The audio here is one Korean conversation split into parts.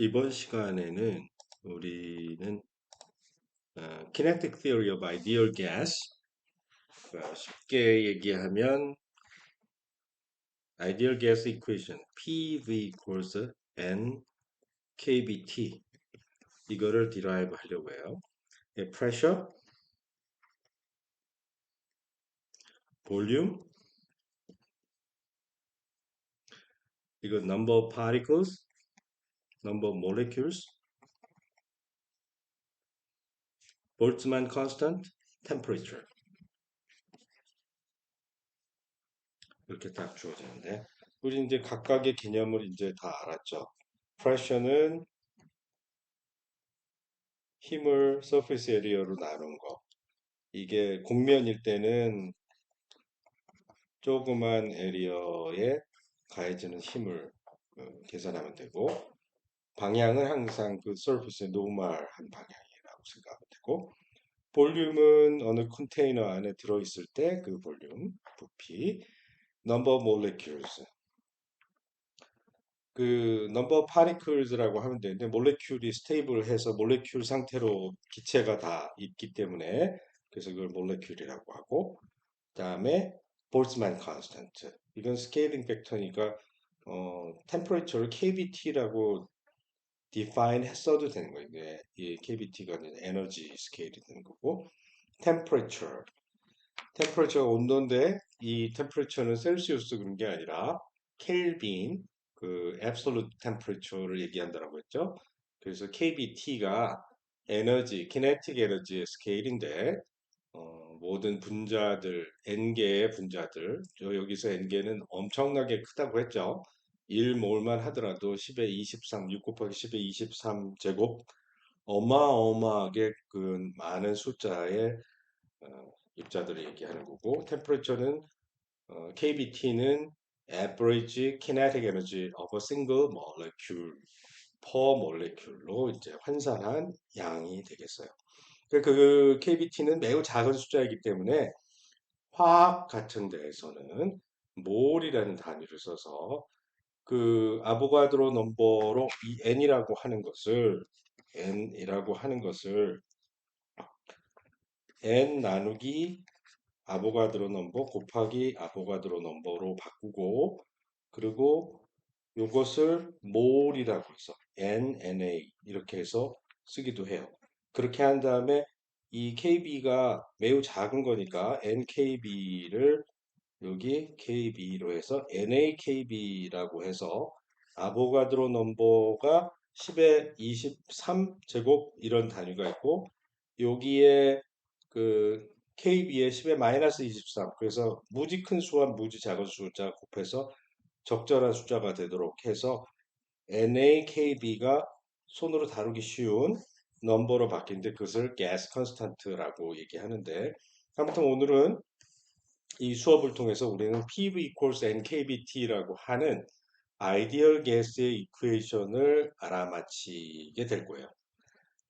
이번 시간에는 우리는 Kinetic Theory of Ideal Gas, 쉽게 얘기하면 Ideal Gas Equation PV equals NKBT 이거를 derive 하려고 해요. Pressure, Volume, 이거 Number of Particles, Number of Molecules, Boltzmann Constant, Temperature 이렇게 딱 주어지는데 우리 이제 각각의 개념을 이제 다 알았죠. Pressure는 힘을 서페이스 에리어로 나눈 거. 이게 곡면일 때는 조그만 에리어에 가해지는 힘을 계산하면 되고 방향은 항상 그 서페이스의 노멀한 방향이라고 생각하면 되고 볼륨은 어느 컨테이너 안에 들어있을 때 그 볼륨, 부피, number of molecules 그 number of particles라고 하면 되는데 몰레큘이 스테이블해서 몰레큘 상태로 기체가 다 있기 때문에 그래서 그걸 몰레큘이라고 하고 그다음에 볼츠만 컨스턴트 이건 스케일링 팩터니까 템퍼레처를 KBT라고 define 했어도 되는 거예요. 이 KBT가 에너지 스케일이 되는 거고 temperature 템퍼레처가 온도인데 이 템퍼레처는 셀시우스 그런 게 아니라 켈빈 그 absolute temperature를 얘기한다라고 했죠. 그래서 KBT가 에너지, kinetic 에너지의 스케일인데 모든 분자들, n개의 분자들, 여기서 n개는 엄청나게 크다고 했죠. 1몰만 하더라도 10의 23, 6 곱하기 10의 23 제곱 어마어마하게 그 많은 숫자의 입자들을 얘기하는 거고 템퍼레처는 KBT는 average kinetic energy of a single molecule per molecule로 이제 환산한 양이 되겠어요. 그 KBT는 매우 작은 숫자이기 때문에 화학 같은 데에서는 몰이라는 단위를 써서 그 아보가드로 넘버로 이 n이라고 하는 것을 n 나누기 아보가드로 넘버 곱하기 아보가드로 넘버로 바꾸고 그리고 이것을 몰이라고 해서 NNA 이렇게 해서 쓰기도 해요. 그렇게 한 다음에 이 KB가 매우 작은 거니까 NKB를 여기 KB로 해서 NAKB라고 해서 아보가드로 넘버가 10의 23 제곱 이런 단위가 있고 여기에 그 KB의 10의 마이너스 23 그래서 무지 큰 수와 무지 작은 숫자 곱해서 적절한 숫자가 되도록 해서 NAKB가 손으로 다루기 쉬운 넘버로 바뀐데 그것을 gas constant라고 얘기하는데 아무튼 오늘은 이 수업을 통해서 우리는 PV equals NKBT라고 하는 아이디얼 가스의 이퀘이션을 알아맞히게 될 거예요.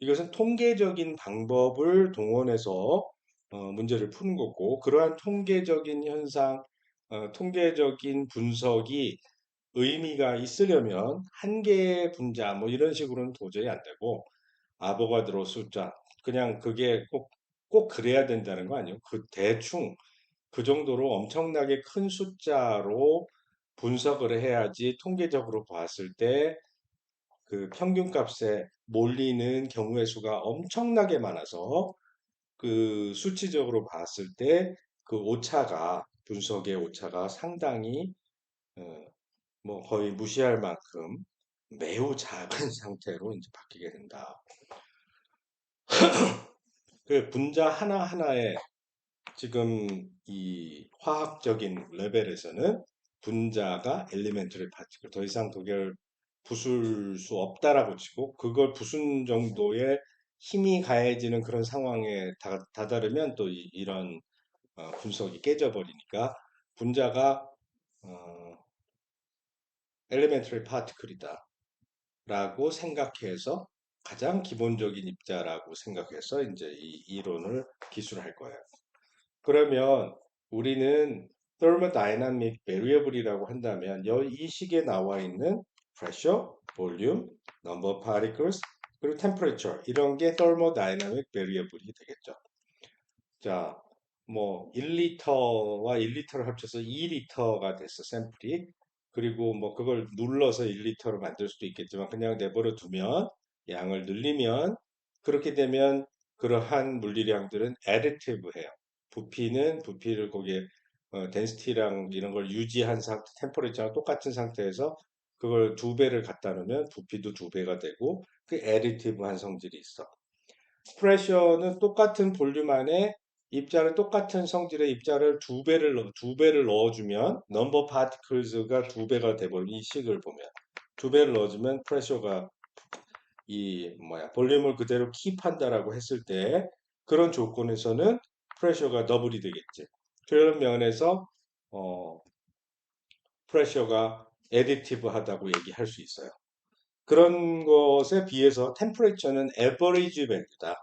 이것은 통계적인 방법을 동원해서 문제를 푸는 거고 그러한 통계적인 현상, 통계적인 분석이 의미가 있으려면 한 개의 분자 뭐 이런 식으로는 도저히 안 되고 아보가드로 숫자 그냥 그게 꼭 그래야 된다는 거 아니에요. 그 대충 그 정도로 엄청나게 큰 숫자로 분석을 해야지 통계적으로 봤을 때 그 평균값에 몰리는 경우의 수가 엄청나게 많아서 그 수치적으로 봤을 때 그 오차가 분석의 오차가 상당히 어, 뭐 거의 무시할 만큼 매우 작은 상태로 이제 바뀌게 된다. 그 분자 하나하나에 지금 이 화학적인 레벨에서는 분자가 엘리멘터리 파티클 더 이상 그걸 부술 수 없다라고 치고 그걸 부순 정도의 힘이 가해지는 그런 상황에 다다르면 또 이런 분석이 깨져버리니까 분자가 엘리멘터리 파티클이다 라고 생각해서 가장 기본적인 입자라고 생각해서 이제 이 이론을 기술할 거예요. 그러면 우리는 thermodynamic variable이라고 한다면 이 식에 나와 있는 pressure, 볼륨, number of particles, 그리고 temperature 이런 게 thermodynamic variable이 되겠죠. 자, 뭐 1리터와 1리터를 합쳐서 2리터가 됐어 샘플이. 그리고 뭐 그걸 눌러서 1리터로 만들 수도 있겠지만 그냥 내버려 두면 양을 늘리면 그렇게 되면 그러한 물리량들은 additive 해요. 부피는 부피를 거기에 density랑 이런 걸 유지한 상태, 템퍼레이처랑 똑같은 상태에서 그걸 두 배를 갖다 놓으면 부피도 두 배가 되고 그 additive한 성질이 있어. 프레셔는 똑같은 볼륨 안에 입자를 똑같은 성질의 입자를 두 배를 넣어주면 넘버 파티클스가 두 배가 돼버린 이 식을 보면 두 배를 넣어주면 프레셔가 이 뭐야 볼륨을 그대로 킵한다라고 했을 때 그런 조건에서는 프레셔가 더블이 되겠지. 그런 면에서 어, 프레셔가 애디티브하다고 얘기할 수 있어요. 그런 것에 비해서 템퍼레이처는 에버리지 밸류다.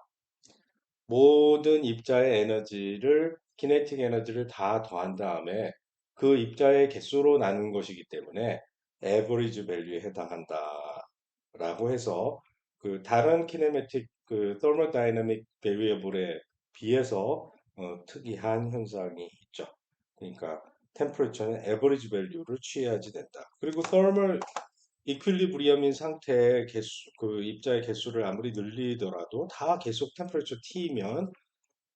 모든 입자의 에너지를 키네틱 에너지를 다 더한 다음에 그 입자의 개수로 나눈 것이기 때문에 에버리지 밸류에 해당한다라고 해서 그 다른 키네매틱 그 thermodynamic variable에 비해서 특이한 현상이 있죠. 그러니까 템퍼레처는 에버리지 밸류를 취해야지 된다. 그리고 thermal 이퀄리브리엄인 상태의 개수, 그 입자의 개수를 아무리 늘리더라도 다 계속 템퍼레처 T면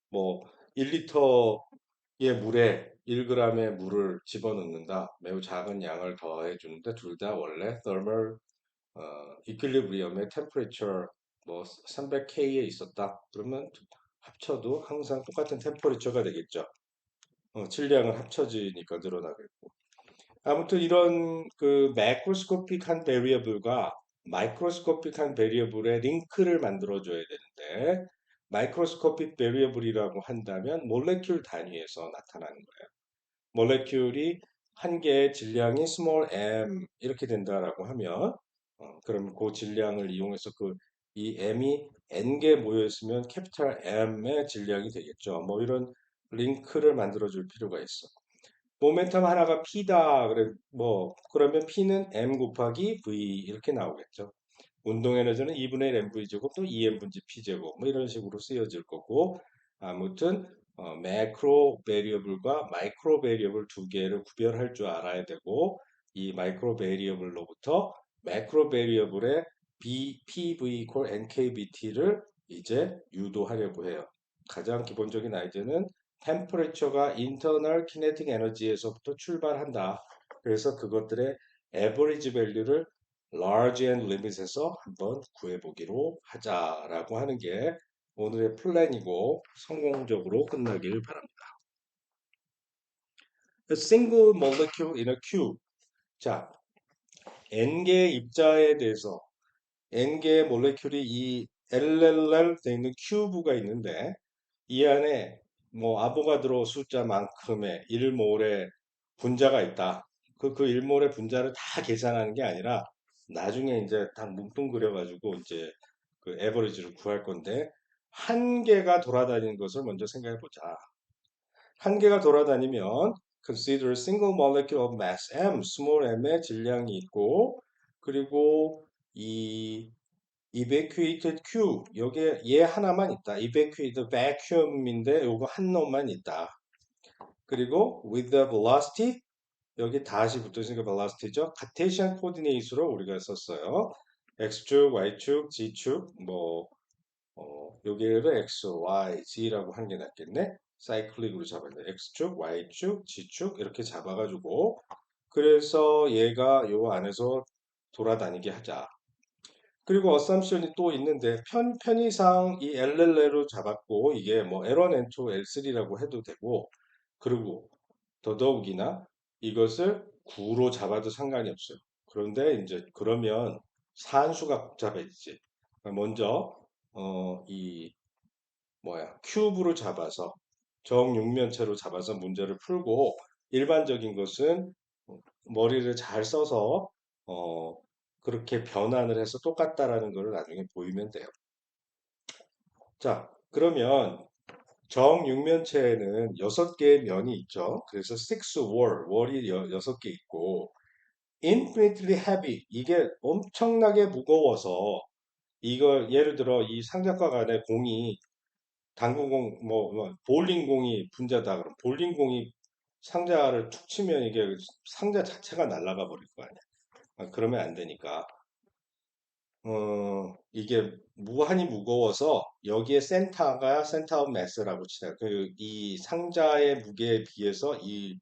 뭐 1리터의 물에 1g의 물을 집어넣는다. 매우 작은 양을 더해 주는데 둘 다 원래 thermal 이퀄리브리엄의 템퍼레처 뭐 300K에 있었다. 그러면 합쳐도 항상 똑같은 템퍼레처가 되겠죠. 질량을 합쳐지니까 늘어나겠고. 아무튼 이런 그 매크로스코픽한 베리어블과 마이크로스코픽한 베리어블의 링크를 만들어줘야 되는데 마이크로스코픽 베리어블이라고 한다면 몰레큘 단위에서 나타나는 거예요. 몰레큘이 한 개의 질량이 small m 이렇게 된다라고 하면 그럼 그 질량을 이용해서 그 이 m이 n 개 모여 있으면 캐피탈 M의 질량이 되겠죠. 뭐 이런 링크를 만들어 줄 필요가 있어. 모멘텀 하나가 P다. 그래, 뭐, 그러면 P는 M 곱하기 V 이렇게 나오겠죠. 운동 에너지는 2분의 1 mv 제곱 또 2 m분지 p 제곱 뭐 이런 식으로 쓰여질 거고 아무튼 매크로 베리어블과 마이크로 베리어블 두 개를 구별할 줄 알아야 되고 이 마이크로 베리어블로부터 매크로 베리어블의 PV equal NKBT를 이제 유도하려고 해요. 가장 기본적인 아이디어는 템퍼레처가 인터널 키네틱 에너지에서부터 출발한다. 그래서 그것들의 에버리지 밸류를 large and limit에서 한번 구해보기로 하자라고 하는 게 오늘의 플랜이고 성공적으로 끝나길 바랍니다. A single molecule in a cube. 자, n개의 입자에 대해서 n개의 몰레큘이 이 LLR 돼 있는 큐브가 있는데 이 안에 뭐 아보가드로 숫자만큼의 1몰의 분자가 있다. 그 1몰의 분자를 다 계산하는 게 아니라 나중에 이제 딱 뭉뚱그려 가지고 이제 그 에버리지를 구할 건데 한 개가 돌아다니는 것을 먼저 생각해 보자. 한 개가 돌아다니면 consider single molecule of mass m, small m의 질량이 있고 그리고 이 evacuated Q 여기에 얘 하나만 있다. evacuated vacuum인데 요거 한 놈만 있다. 그리고 with the velocity 여기 다시 붙어있으니까 velocity죠. 카테시안 코디네이트로 우리가 썼어요. x축, y축, z축 뭐 여기를 x, y, z라고 하는 게 낫겠네. 사이클릭으로 잡았네. x축, y축, z축 이렇게 잡아가지고 그래서 얘가 요 안에서 돌아다니게 하자. 그리고 어썸션이 또 있는데 편의상 이 LLL로 잡았고 이게 뭐 L1, N2, L3라고 해도 되고 그리고 더더욱이나 이것을 구로 잡아도 상관이 없어요. 그런데 이제 그러면 산수가 복잡해지지. 먼저 이 뭐야 큐브로 잡아서 정육면체로 잡아서 문제를 풀고 일반적인 것은 머리를 잘 써서 어, 그렇게 변환을 해서 똑같다라는 걸 나중에 보이면 돼요. 자, 그러면 정육면체에는 6개의 면이 있죠. 그래서 6 월이 6개 있고 infinitely heavy. 이게 엄청나게 무거워서 이걸 예를 들어 이 상자과 간에 공이 당구공 뭐 볼링공이 분자다 그럼 볼링공이 상자를 툭 치면 이게 상자 자체가 날아가 버릴 거 아니야. 그러면 안 되니까. 이게 무한히 무거워서 여기에 센터가 센터 오브 매스라고 치자. 이 상자의 무게에 비해서 이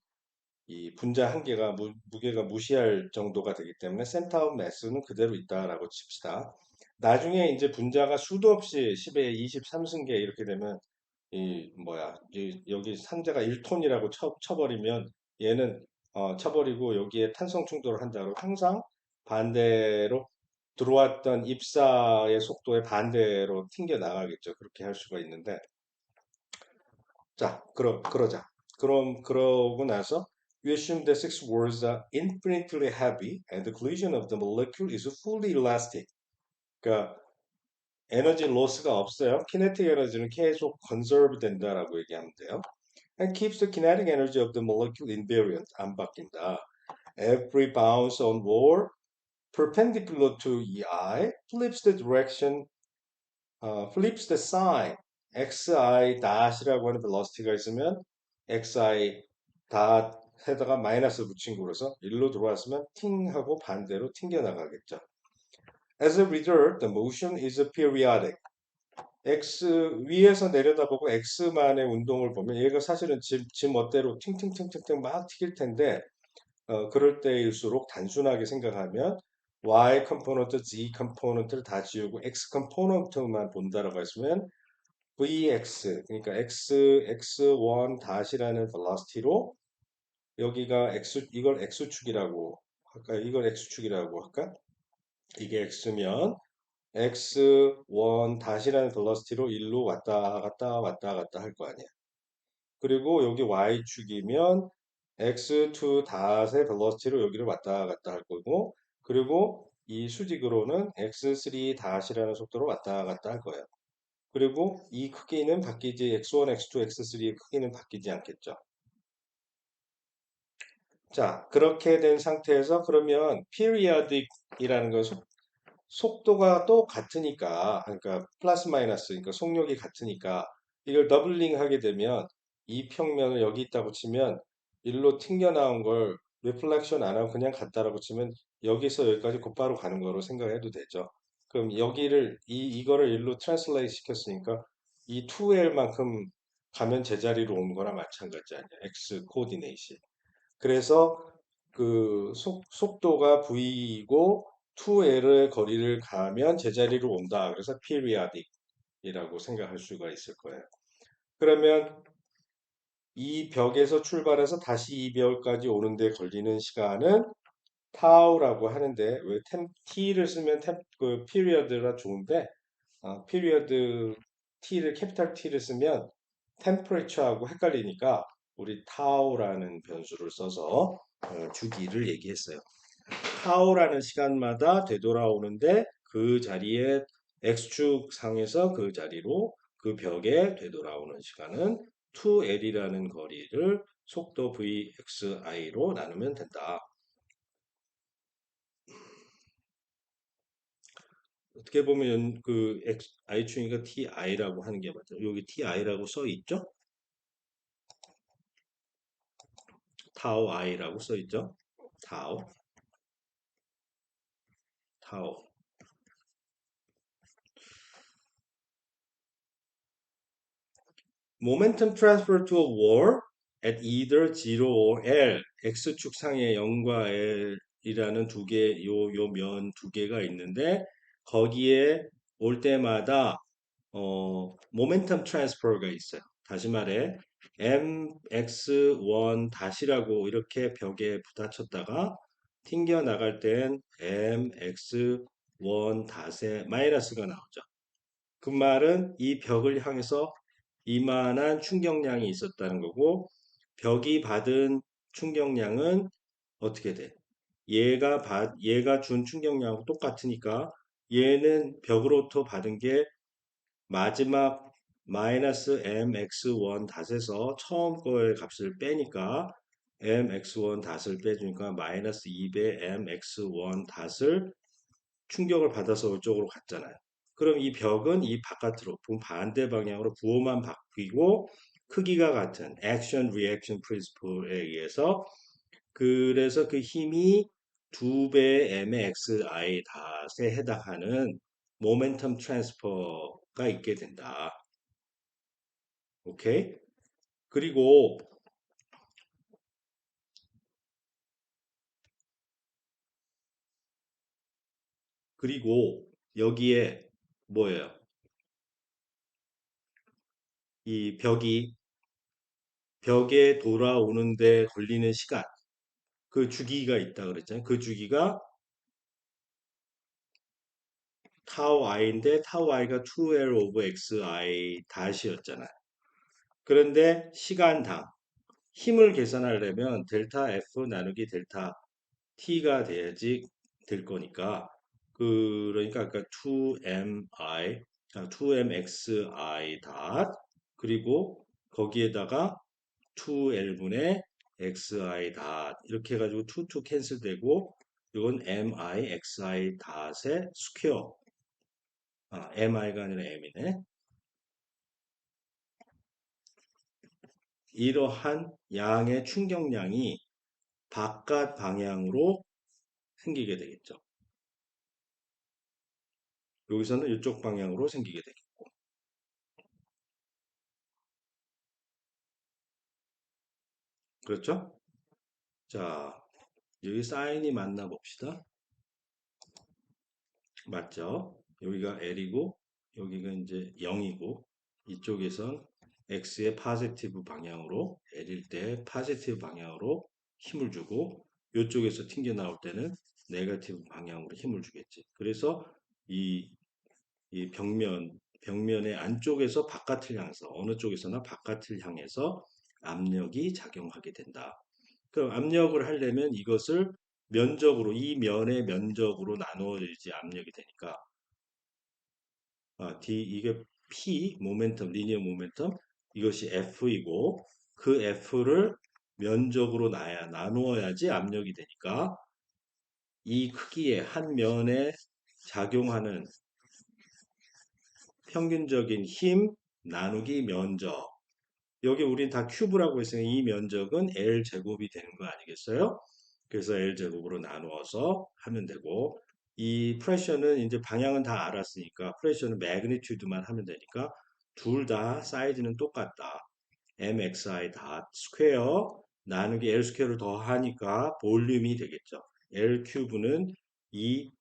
분자 한 개가 무게가 무시할 정도가 되기 때문에 센터 오브 매스는 그대로 있다라고 칩시다. 나중에 이제 분자가 수도 없이 10의 23승계 이렇게 되면 이 뭐야 여기 상자가 1톤이라고 쳐버리면 얘는 쳐버리고 여기에 탄성 충돌을 한다고 항상 반대로 들어왔던 입사의 속도에 반대로 튕겨 나가겠죠. 그렇게 할 수가 있는데 자 그러자. 그럼 그러고 나서 we assume that six words are infinitely heavy and the collision of the molecule is fully elastic. 그러니까 에너지 로스가 없어요. 키네틱 에너지는 계속 conserve 된다라고 얘기하면 돼요. And keeps the kinetic energy of the molecule invariant. 안 바뀐다. Every bounce on wall perpendicular to EI flips the direction, flips the sign. xi dash이라고 하는 velocity가 있으면 xi dot에다가 마이너스 붙인 거라서 일로 들어왔으면 팅 하고 반대로 튕겨 나가겠죠. As a result, the motion is periodic. X 위에서 내려다보고 X만의 운동을 보면 얘가 사실은 지 멋대로 팅팅팅팅팅 막 튀길 텐데 그럴 때일수록 단순하게 생각하면 Y 컴포넌트, Z 컴포넌트를 다 지우고 X 컴포넌트만 본다라고 했으면 VX 그러니까 X1 다시라는 velocity로 여기가 이걸 X축이라고 할까? 이걸 X축이라고 할까? 이게 X면 x1 다시라는 velocity로 일로 왔다 갔다 왔다 갔다 할 거 아니야. 그리고 여기 y축이면 x2 닷의 velocity로 여기를 왔다 갔다 할 거고 그리고 이 수직으로는 x3 닷이라는 속도로 왔다 갔다 할 거예요. 그리고 이 크기는 바뀌지 x1, x2, x3의 크기는 바뀌지 않겠죠. 자, 그렇게 된 상태에서 그러면 periodic이라는 건 속도가 똑같으니까, 그러니까 플러스 마이너스, 그러니까 속력이 같으니까 이걸 더블링 하게 되면 이 평면을 여기 있다고 치면 일로 튕겨 나온 걸 리플렉션 안 하고 그냥 갔다라고 치면 여기서 여기까지 곧바로 가는 거로 생각해도 되죠. 그럼 여기를 이거를 일로 트랜슬레이트 시켰으니까 이 2L만큼 가면 제자리로 온 거나 마찬가지 아니야. X 코디네이션. 그래서 그 속도가 V이고 2L의 거리를 가면 제자리로 온다. 그래서 periodic이라고 생각할 수가 있을 거예요. 그러면 이 벽에서 출발해서 다시 이 벽까지 오는데 걸리는 시간은 타우라고 하는데 왜 t를 쓰면 그 period라 좋은데 period t를 캐피탈 T를 쓰면 temperature하고 헷갈리니까 우리 타우라는 변수를 써서 주기를 얘기했어요. 타오라는 시간마다 되돌아오는데 그 자리에 X축 상에서 그 자리로 그 벽에 되돌아오는 시간은 2L이라는 거리를 속도 VXI로 나누면 된다. 어떻게 보면 그 I축이가 TI라고 하는 게 맞죠. 여기 TI라고 써 있죠? 타오 I라고 써 있죠? 타오, 타오. Momentum transfer to a wall at either 0 or L. X축 상에 0과 L이라는 요 면 두 개가 있는데 거기에 올 때마다 모멘텀 트랜스퍼가 있어요. 다시 말해 mx1 다시라고 이렇게 벽에 부딪혔다가 튕겨 나갈 땐 mx1 닷의 마이너스가 나오죠. 그 말은 이 벽을 향해서 이만한 충격량이 있었다는 거고 벽이 받은 충격량은 어떻게 돼? 얘가 준 충격량하고 똑같으니까 얘는 벽으로부터 받은 게 마지막 마이너스 mx1 닷에서 처음 거의 값을 빼니까 mx1 닷을 빼주니까 마이너스 2배 mx1 닷을 충격을 받아서 이쪽으로 갔잖아요. 그럼 이 벽은 이 바깥으로 반대 방향으로 부호만 바뀌고 크기가 같은 액션 리액션 프린시플에 의해서 그래서 그 힘이 2배의 mxi 닷에 해당하는 모멘텀 트랜스퍼가 있게 된다. 오케이? 그리고 여기에 뭐예요? 이 벽에 돌아오는데 걸리는 시간, 그 주기가 있다 그랬잖아요. 그 주기가 타우 i인데 타우 i가 2L 오브 xi 닷이었잖아요. 그런데 시간당 힘을 계산하려면 델타 F 나누기 델타 T가 돼야지 될 거니까 그러니까 아까 2mi 2mxi 닷 그리고 거기에다가 2L분의 xi 닷 이렇게 해가지고 2 캔슬되고 이건 mixi 닷의 스퀘어 mi가 아니라 m이네. 이러한 양의 충격량이 바깥 방향으로 생기게 되겠죠. 여기서는 이쪽 방향으로 생기게 되겠고. 그렇죠? 자, 여기 사인이 맞나 봅시다. 맞죠? 여기가 L이고, 여기가 이제 0이고, 이쪽에선 X의 파지티브 방향으로, L일 때 파지티브 방향으로 힘을 주고, 이쪽에서 튕겨 나올 때는 네거티브 방향으로 힘을 주겠지. 그래서 이, 이 벽면의 안쪽에서 바깥을 향해서, 어느 쪽에서나 바깥을 향해서 압력이 작용하게 된다. 그럼 압력을 하려면 이것을 면적으로 이 면의 면적으로 나누어야지 압력이 되니까 D 이게 P 모멘텀 리니어 모멘텀 이것이 F이고 그 F를 면적으로 나누어야지 압력이 되니까 이 크기의 한 면에 작용하는 평균적인 힘 나누기 면적 여기 우린 다 큐브라고 했으니 이 면적은 L 제곱이 되는 거 아니겠어요? 그래서 L 제곱으로 나누어서 하면 되고 이 프레셔는 이제 방향은 다 알았으니까 프레셔는 매그니튜드만 하면 되니까 둘 다 사이즈는 똑같다. mxi 닷 스퀘어 나누기 L 스퀘어를 더하니까 볼륨이 되겠죠. L 큐브는 이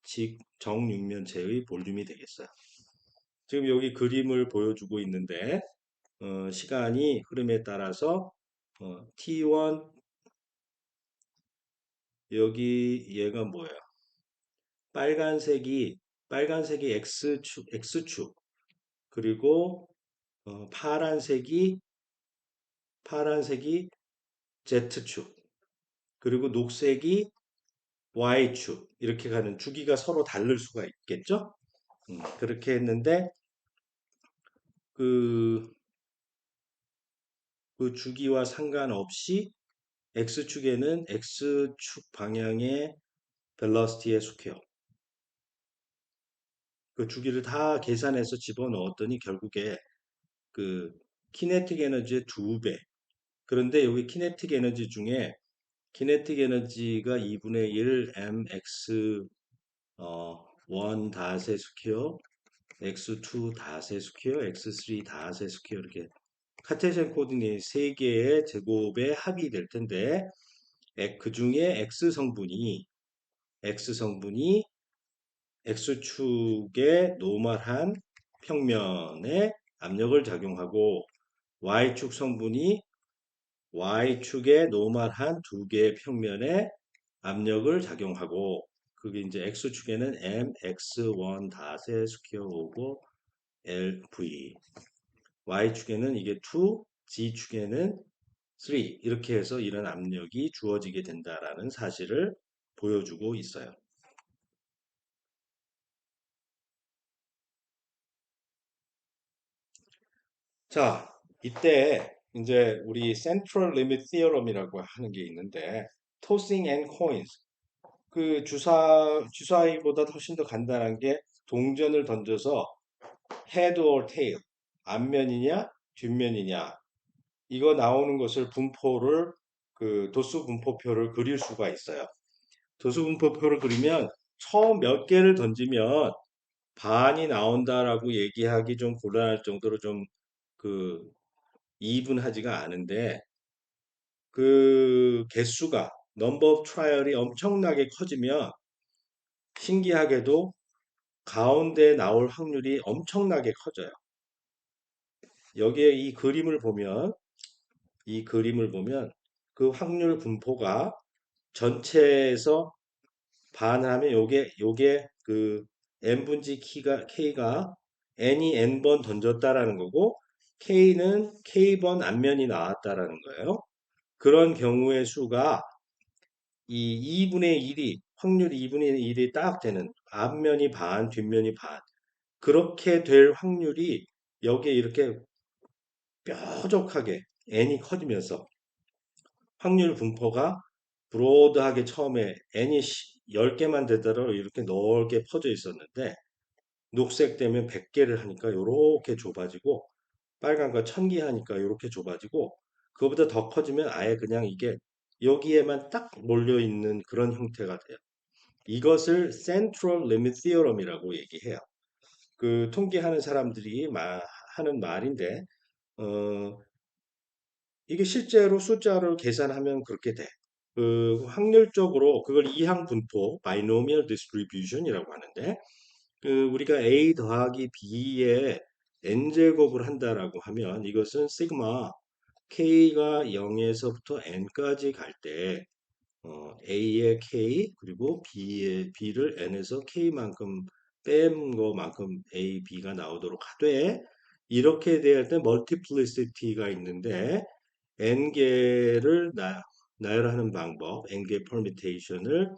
정육면체의 볼륨이 되겠어요. 지금 여기 그림을 보여주고 있는데 시간이 흐름에 따라서 T1 여기 얘가 뭐예요? 빨간색이 X축 그리고 파란색이 Z축 그리고 녹색이 Y축 이렇게 가는 주기가 서로 다를 수가 있겠죠? 그렇게 했는데 그, 그 주기와 상관없이 X축에는 X축 방향의 벨러시티의 스퀘어 그 주기를 다 계산해서 집어넣었더니 결국에 그 키네틱 에너지의 2배. 그런데 여기 키네틱 에너지 중에 키네틱 에너지가 2분의 1 mx 1 닷의 스퀘어, x2 닷의 스퀘어, x3 닷의 스퀘어 이렇게 카테시안 코디네이트 3개의 제곱의 합이 될 텐데 그 중에 x 성분이 X축의 노멀한 평면에 압력을 작용하고 Y축 성분이 Y축의 노멀한 두 개의 평면에 압력을 작용하고 그게 이제 X축에는 mx1 닷의 스퀘어 오브 LV Y축에는 이게 2, G축에는 3 이렇게 해서 이런 압력이 주어지게 된다라는 사실을 보여주고 있어요. 자, 이때 이제 우리 Central Limit Theorem이라고 하는 게 있는데 tossing and coins 그 주사위보다 훨씬 더 간단한 게 동전을 던져서 head or tail 앞면이냐 뒷면이냐 이거 나오는 것을 분포를 그 도수 분포표를 그릴 수가 있어요. 도수 분포표를 그리면 처음 몇 개를 던지면 반이 나온다라고 얘기하기 좀 곤란할 정도로 좀 그 이분하지가 않은데 그 개수가 넘버 오브 트라이얼이 엄청나게 커지면 신기하게도 가운데 나올 확률이 엄청나게 커져요. 여기에 이 그림을 보면 그 확률 분포가 전체에서 반하면 요게 그 n분지 k가 n이 n번 던졌다라는 거고 k는 k번 앞면이 나왔다라는 거예요. 그런 경우의 수가 이 2분의 1이 확률이 2분의 1이 딱 되는 앞면이 반, 뒷면이 반. 그렇게 될 확률이 여기에 이렇게 뾰족하게 n이 커지면서 확률 분포가 브로드하게 처음에 n이 10개만 되도록 이렇게 넓게 퍼져 있었는데 녹색 되면 100개를 하니까 이렇게 좁아지고 빨간거 1000개 하니까 이렇게 좁아지고 그거보다 더 커지면 아예 그냥 이게 여기에만 딱 몰려 있는 그런 형태가 돼요. 이것을 Central Limit Theorem이라고 얘기해요. 그 통계하는 사람들이 하는 말인데 어, 이게 실제로 숫자를 계산하면 그렇게 돼. 그 확률적으로 그걸 이항 분포, binomial distribution이라고 하는데 그 우리가 a 더하기 b의 n제곱을 한다라고 하면 이것은 시그마 k가 0에서부터 n까지 갈 때 a의 k 그리고 b를 n에서 k만큼 뺀 거만큼 a, b가 나오도록 하되 이렇게 될 때 멀티플리시티가 있는데 n개를 나열하는 방법, n개 퍼미테이션을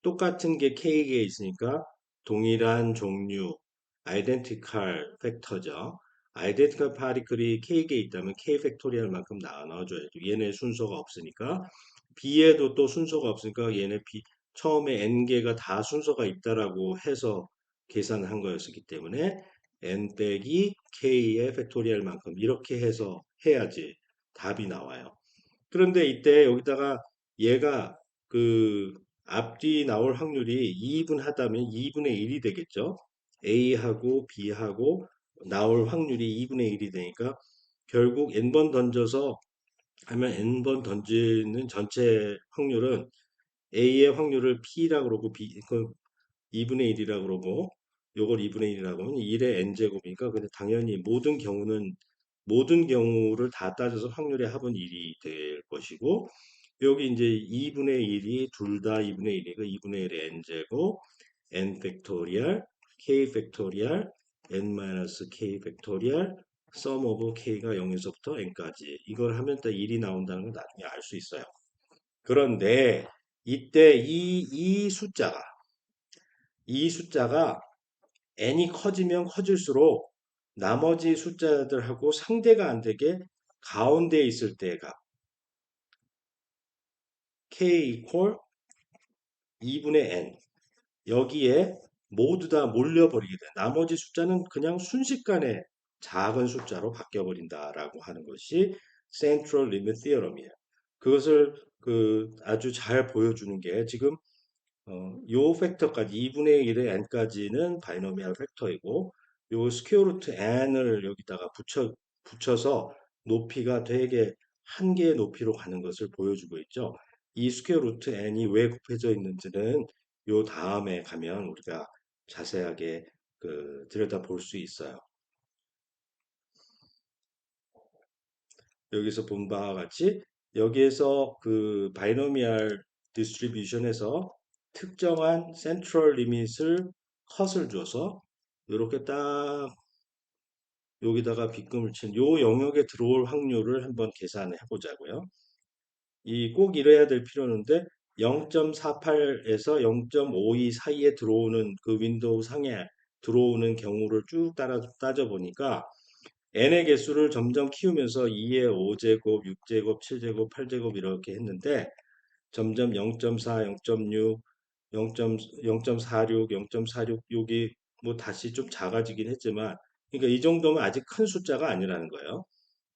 똑같은 게 K에 있으니까 동일한 종류, identical 팩터죠. identical 파티클이 K에 있다면 K 팩토리얼만큼 나눠줘야죠. 얘네 순서가 없으니까 B에도 또 순서가 없으니까 얘네 처음에 N개가 다 순서가 있다라고 해서 계산한 거였기 때문에 N 빼기 K의 팩토리얼만큼 이렇게 해서 해야지 답이 나와요. 그런데 이때 여기다가 얘가 그 앞뒤 나올 확률이 2분하다면 2분의 1이 되겠죠. A하고 B하고 나올 확률이 2분의 1이 되니까 결국 n번 던져서 하면 n번 던지는 전체 확률은 A의 확률을 P라고 그러고 그 2분의 1이라고 그러고 요걸 2분의 1이라고 하면 1의 n제곱이니까 근데 당연히 모든 경우를 다 따져서 확률의 합은 1이 될 것이고 여기 이제 2분의 1이 둘 다 2분의 1이니까 2분의 1의 n제곱 n 팩토리얼 k 팩토리얼 n-k 팩토리얼 sum of k가 0에서부터 n까지 이걸 하면 또 1이 나온다는 걸 나중에 알 수 있어요. 그런데 이때 이 숫자가 n이 커지면 커질수록 나머지 숫자들하고 상대가 안 되게 가운데에 있을 때가 k equal 2분의 n 여기에 모두 다 몰려버리게 돼. 나머지 숫자는 그냥 순식간에 작은 숫자로 바뀌어버린다라고 하는 것이 Central Limit Theorem이에요. 그것을 그 아주 잘 보여주는 게 지금 요 팩터까지 2분의 1의 n까지는 바이노미얼 팩터이고 요 스퀘어 루트 n을 여기다가 붙여서 높이가 되게 한 개의 높이로 가는 것을 보여주고 있죠. 이 스퀘어 루트 n이 왜 곱해져 있는지는 요 다음에 가면 우리가 자세하게 그 들여다 볼 수 있어요. 여기서 본 바와 같이 여기에서 그 바이노미얼 디스트리뷰션에서 특정한 센트럴 리밋을 컷을 줘서 이렇게 딱 여기다가 빗금을 친 요 영역에 들어올 확률을 한번 계산해 보자고요. 이 꼭 이래야 될 필요는데 0.48에서 0.52 사이에 들어오는 그 윈도우 상에 들어오는 경우를 쭉 따져 보니까 n의 개수를 점점 키우면서 2의 5제곱, 6제곱, 7제곱, 8제곱 이렇게 했는데 점점 0.4, 0.6, 0.46, 0.46 여기 뭐 다시 좀 작아지긴 했지만 그러니까 이 정도면 아직 큰 숫자가 아니라는 거예요.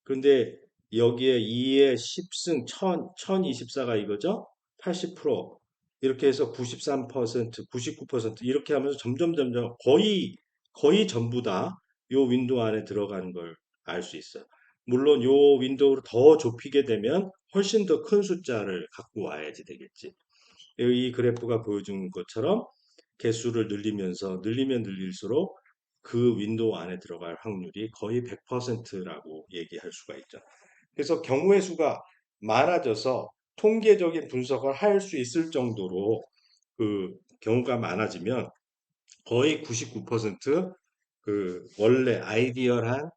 그런데 여기에 2의 10승 1024가 이거죠? 80% 이렇게 해서 93%, 99% 이렇게 하면서 점점 거의 전부 다 요 윈도우 안에 들어가는 걸 알 수 있어요. 물론 요 윈도우를 더 좁히게 되면 훨씬 더 큰 숫자를 갖고 와야지 되겠지. 이 그래프가 보여준 것처럼 개수를 늘리면서 늘리면 늘릴수록 그 윈도우 안에 들어갈 확률이 거의 100%라고 얘기할 수가 있죠. 그래서 경우의 수가 많아져서 통계적인 분석을 할 수 있을 정도로 그 경우가 많아지면 거의 99%그 원래 아이디얼한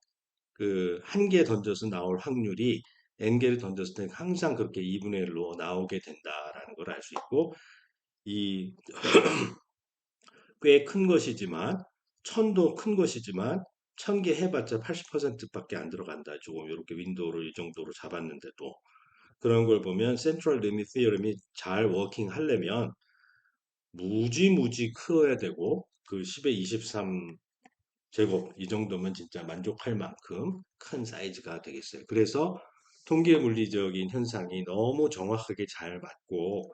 그 한 개 던져서 나올 확률이 n 개를 던졌을 때 항상 그렇게 2분의 1로 나오게 된다라는 걸 알 수 있고 이 꽤 큰 것이지만 천도 큰 것이지만 1000개 해봤자 80%밖에 안 들어간다. 조금 이렇게 윈도우를 이 정도로 잡았는데도 그런 걸 보면 센트럴 리밋 티어럼이 잘 워킹 하려면 무지 커야 되고 그 10의 23 제곱 이 정도면 진짜 만족할 만큼 큰 사이즈가 되겠어요. 그래서 통계 물리적인 현상이 너무 정확하게 잘 맞고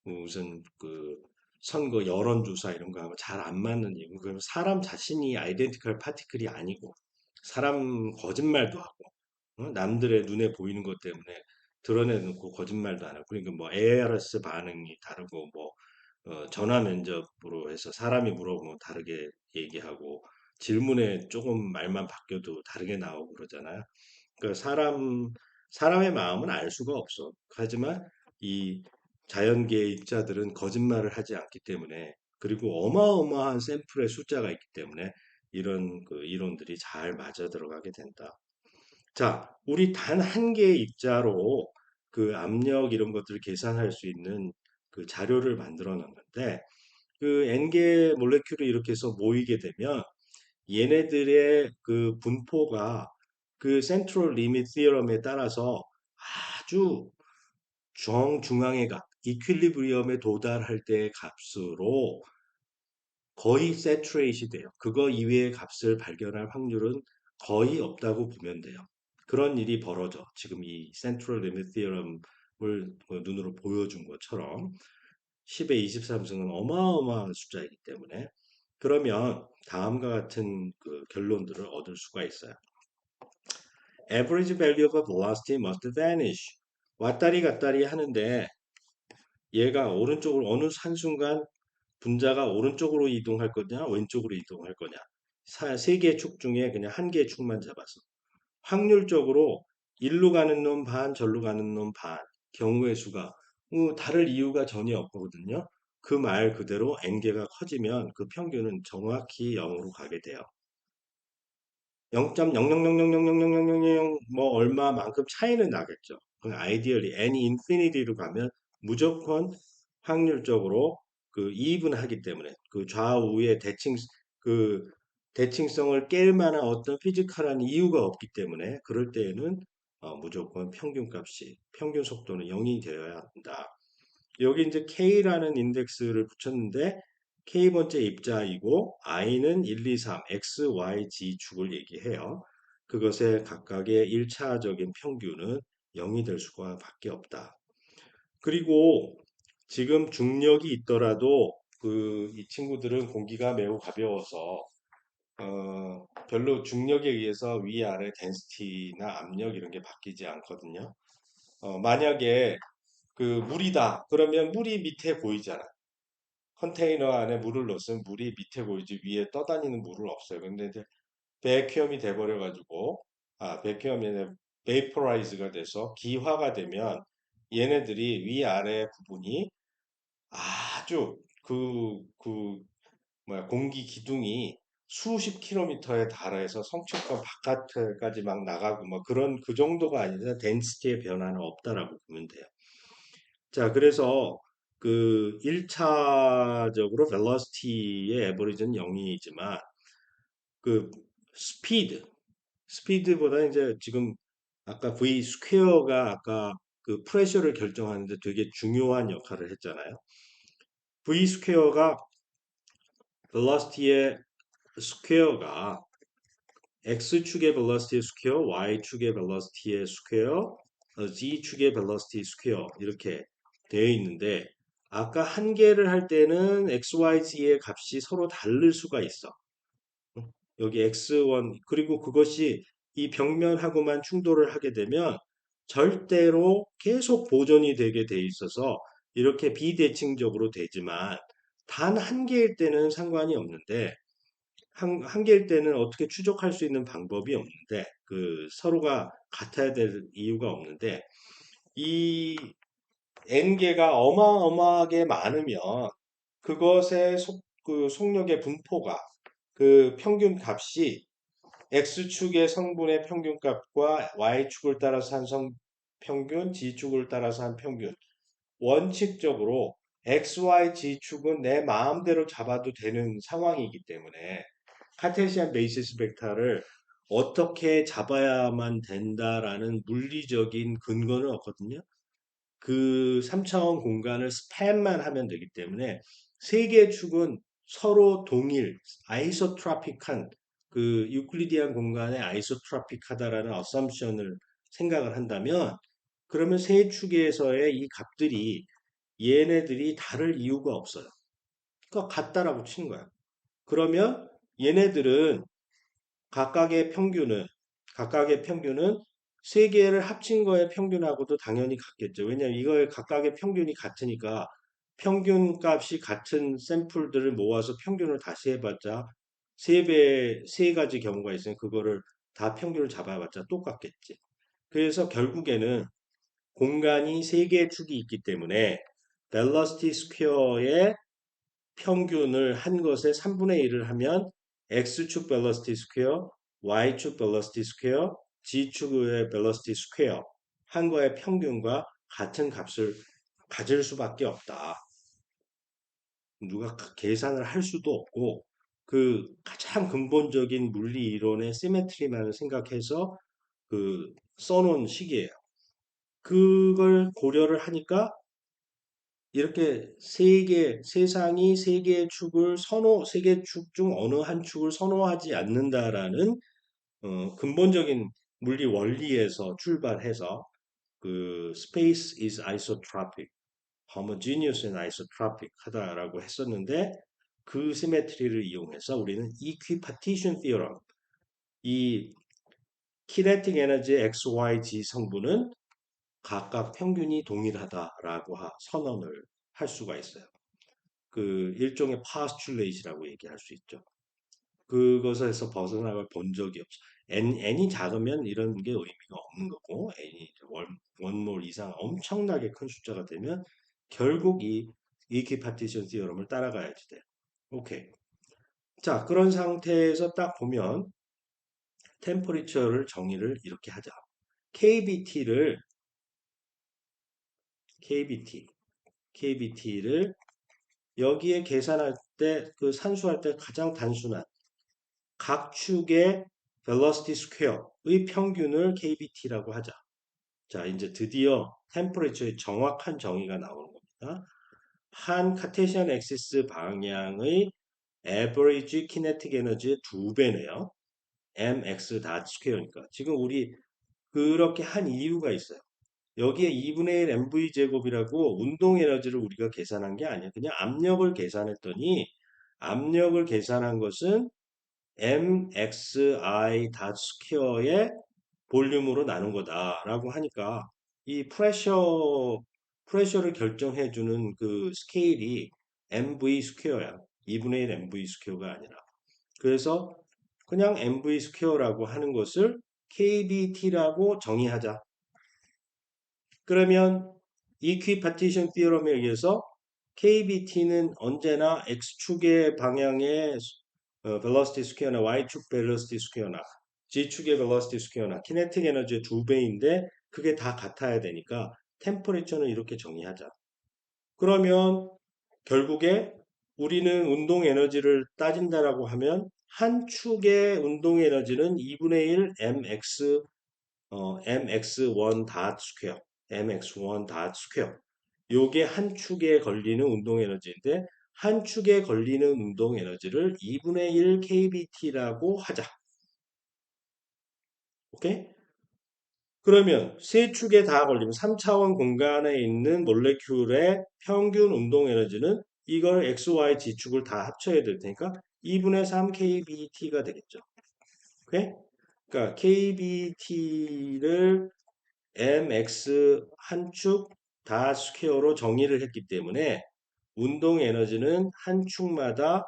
무슨 그 선거 여론조사 이런 거 하면 잘 안 맞는 이유. 그럼 사람 자신이 아이덴티컬 파티클이 아니고 사람 거짓말도 하고 남들의 눈에 보이는 것 때문에 드러내놓고 거짓말도 안 하고 그러니까 뭐 ARS 반응이 다르고 뭐 전화 면접으로 해서 사람이 물어보면 다르게 얘기하고 질문에 조금 말만 바뀌어도 다르게 나오고 그러잖아요. 그러니까 사람의 마음은 알 수가 없어. 하지만 이 자연계의 입자들은 거짓말을 하지 않기 때문에 그리고 어마어마한 샘플의 숫자가 있기 때문에 이런 그 이론들이 잘 맞아 들어가게 된다. 자, 우리 단 한 개의 입자로 그 압력 이런 것들을 계산할 수 있는 그 자료를 만들어 놨는데 그 N개 몰레큘이 이렇게 해서 모이게 되면 얘네들의 그 분포가 그 센트럴 리밋 티어럼에 따라서 아주 정중앙의 값, 이퀄리브리엄에 도달할 때의 값으로 거의 세츄레이시 돼요. 그거 이외의 값을 발견할 확률은 거의 없다고 보면 돼요. 그런 일이 벌어져. 지금 이 센트럴 리밋 티어럼을 눈으로 보여준 것처럼 10의 23승은 어마어마한 숫자이기 때문에 그러면 다음과 같은 그 결론들을 얻을 수가 있어요. Average value of a velocity must vanish. 왔다리 갔다리 하는데 얘가 오른쪽으로 어느 한순간 분자가 오른쪽으로 이동할 거냐, 왼쪽으로 이동할 거냐. 세 개의 축 중에 그냥 한 개의 축만 잡아서. 확률적으로 일로 가는 놈 반, 절로 가는 놈 반. 경우의 수가 다를 이유가 전혀 없거든요. 그 말 그대로 n개가 커지면 그 평균은 정확히 0으로 가게 돼요. 0.0000000000 뭐 얼마만큼 차이는 나겠죠. 아이디얼리 n이 인피니티로 가면 무조건 확률적으로 그 이분하기 때문에 그 좌우의 그 대칭성을 깰 만한 어떤 피지컬한 이유가 없기 때문에 그럴 때에는 무조건 평균값이 평균 속도는 0이 되어야 한다. 여기 이제 K라는 인덱스를 붙였는데 K번째 입자이고 I는 1, 2, 3, X, Y, Z 축을 얘기해요. 그것의 각각의 1차적인 평균은 0이 될 수가 밖에 없다. 그리고 지금 중력이 있더라도 그 이 친구들은 공기가 매우 가벼워서 별로 중력에 의해서 위아래 덴시티나 압력 이런 게 바뀌지 않거든요. 만약에 그 물이다. 그러면 물이 밑에 보이잖아. 컨테이너 안에 물을 넣었으면 물이 밑에 보이지 위에 떠다니는 물은 없어요. 근데 이제 베큐엄이 돼버려가지고 베큐엄이 아니라 베이퍼라이즈가 돼서 기화가 되면 얘네들이 위아래 부분이 아주 뭐야 공기 기둥이 수십 킬로미터에 달해서 성층권 바깥까지 막 나가고 뭐 그런 그 정도가 아니라 덴시티의 변화는 없다라고 보면 돼요. 자, 그래서 그 1차적으로 velocity의 에버리지는 0이지만 그 스피드, 스피드보다 이제 지금 아까 V 스퀘어가 아까 그 프레셔를 결정하는데 되게 중요한 역할을 했잖아요. V 스퀘어가 velocity의 스퀘어가 X축의 velocity 스퀘어, Y축의 velocity의 스퀘어, Z축의 velocity 스퀘어 이렇게 되어 있는데 아까 한 개를 할 때는 X, Y, Z의 값이 서로 다를 수가 있어. 여기 X1 그리고 그것이 이 벽면하고만 충돌을 하게 되면 절대로 계속 보존이 되게 돼 있어서 이렇게 비대칭적으로 되지만 단 한 개일 때는 상관이 없는데 한 개일 때는 어떻게 추적할 수 있는 방법이 없는데 그 서로가 같아야 될 이유가 없는데 이 n개가 어마어마하게 많으면 그것의 그 속력의 분포가 그 평균 값이 X축의 성분의 평균값과 Y축을 따라서 한 평균, G축을 따라서 한 평균. 원칙적으로 X, Y, G축은 내 마음대로 잡아도 되는 상황이기 때문에 카테시안 베이시스 벡터를 어떻게 잡아야만 된다라는 물리적인 근거는 없거든요. 그 3차원 공간을 스팬만 하면 되기 때문에 세 개의 축은 서로 동일, 아이소트로픽한 그 유클리디안 공간에 아이소트로픽하다라는 어썸션을 생각을 한다면 그러면 세 축에서의 이 값들이 얘네들이 다를 이유가 없어요. 그러니까 같다라고 치는 거야. 그러면 얘네들은 각각의 평균은 각각의 평균은 세 개를 합친 거의 평균하고도 당연히 같겠죠. 왜냐하면 이거의 각각의 평균이 같으니까 평균 값이 같은 샘플들을 모아서 평균을 다시 해봤자 세 가지 경우가 있으니 그거를 다 평균을 잡아봤자 똑같겠지. 그래서 결국에는 공간이 세 개의 축이 있기 때문에 벨러시티 스퀘어의 평균을 한 것의 3분의 1을 하면 X축 벨러시티 스퀘어, Y축 벨러시티 스퀘어, G축의 벨러시티 스퀘어 한 거의 평균과 같은 값을 가질 수밖에 없다. 누가 계산을 할 수도 없고 그 가장 근본적인 물리 이론의 시메트리만을 생각해서 그 써놓은 식이에요. 그걸 고려를 하니까 이렇게 세상이 세 개의 축을 세 개 축 중 어느 한 축을 선호하지 않는다라는 근본적인 물리 원리에서 출발해서 그 space is isotropic, homogeneous and isotropic 하다라고 했었는데 그 시메트리를 이용해서 우리는 equipartition theorem, 이 kinetic energy x, y, z 성분은 각각 평균이 동일하다라고 선언을 할 수가 있어요. 그 일종의 postulate이라고 얘기할 수 있죠. 그것에서 벗어나갈 본 적이 없어. n이 작으면 이런 게 의미가 없는 거고, n이 원몰 이상 엄청나게 큰 숫자가 되면 결국 이 이퀴파티션 티어럼을 따라가야지 돼. 오케이. 자, 그런 상태에서 딱 보면 템퍼리처를 정의를 이렇게 하자. KBT를 KBT, KBT를 여기에 계산할 때 그 산수할 때 가장 단순한 각 축의 velocity square의 평균을 KBT라고 하자. 자, 이제 드디어 temperature의 정확한 정의가 나오는 겁니다. 한 카테시안 엑시스 방향의 average kinetic energy의 2배네요. mx 닷 스퀘어니까. 지금 우리 그렇게 한 이유가 있어요. 여기에 2분의 1 mv 제곱이라고 운동 에너지를 우리가 계산한 게 아니야. 그냥 압력을 계산했더니 압력을 계산한 것은 mxi 닷 스퀘어의 볼륨으로 나눈 거다라고 하니까 이 프레셔를 결정해 주는 그 스케일이 mv 스퀘어야. 2분의 1 mv 스퀘어가 아니라. 그래서 그냥 mv 스퀘어라고 하는 것을 kbt라고 정의하자. 그러면 equipartition theorem에 의해서 KBT는 언제나 X축의 방향의 velocity square나 Y축 velocity square나 G축의 velocity square나 kinetic 에너지의 2배인데 그게 다 같아야 되니까 temperature는 이렇게 정의하자. 그러면 결국에 우리는 운동 에너지를 따진다라고 하면 한 축의 운동 에너지는 2분의 1 mx mx1 닷 스퀘어 mx1 닷 스퀘어 요게 한 축에 걸리는 운동 에너지인데 한 축에 걸리는 운동 에너지를 2분의 1 kbt라고 하자. 오케이? 그러면 세 축에 다 걸리면 3차원 공간에 있는 몰레큘의 평균 운동 에너지는 이걸 x, y, g축을 다 합쳐야 될 테니까 2분의 3 kbt가 되겠죠. 오케이? 그러니까 kbt를 mx 한 축 다 스퀘어로 정의를 했기 때문에 운동 에너지는 한 축마다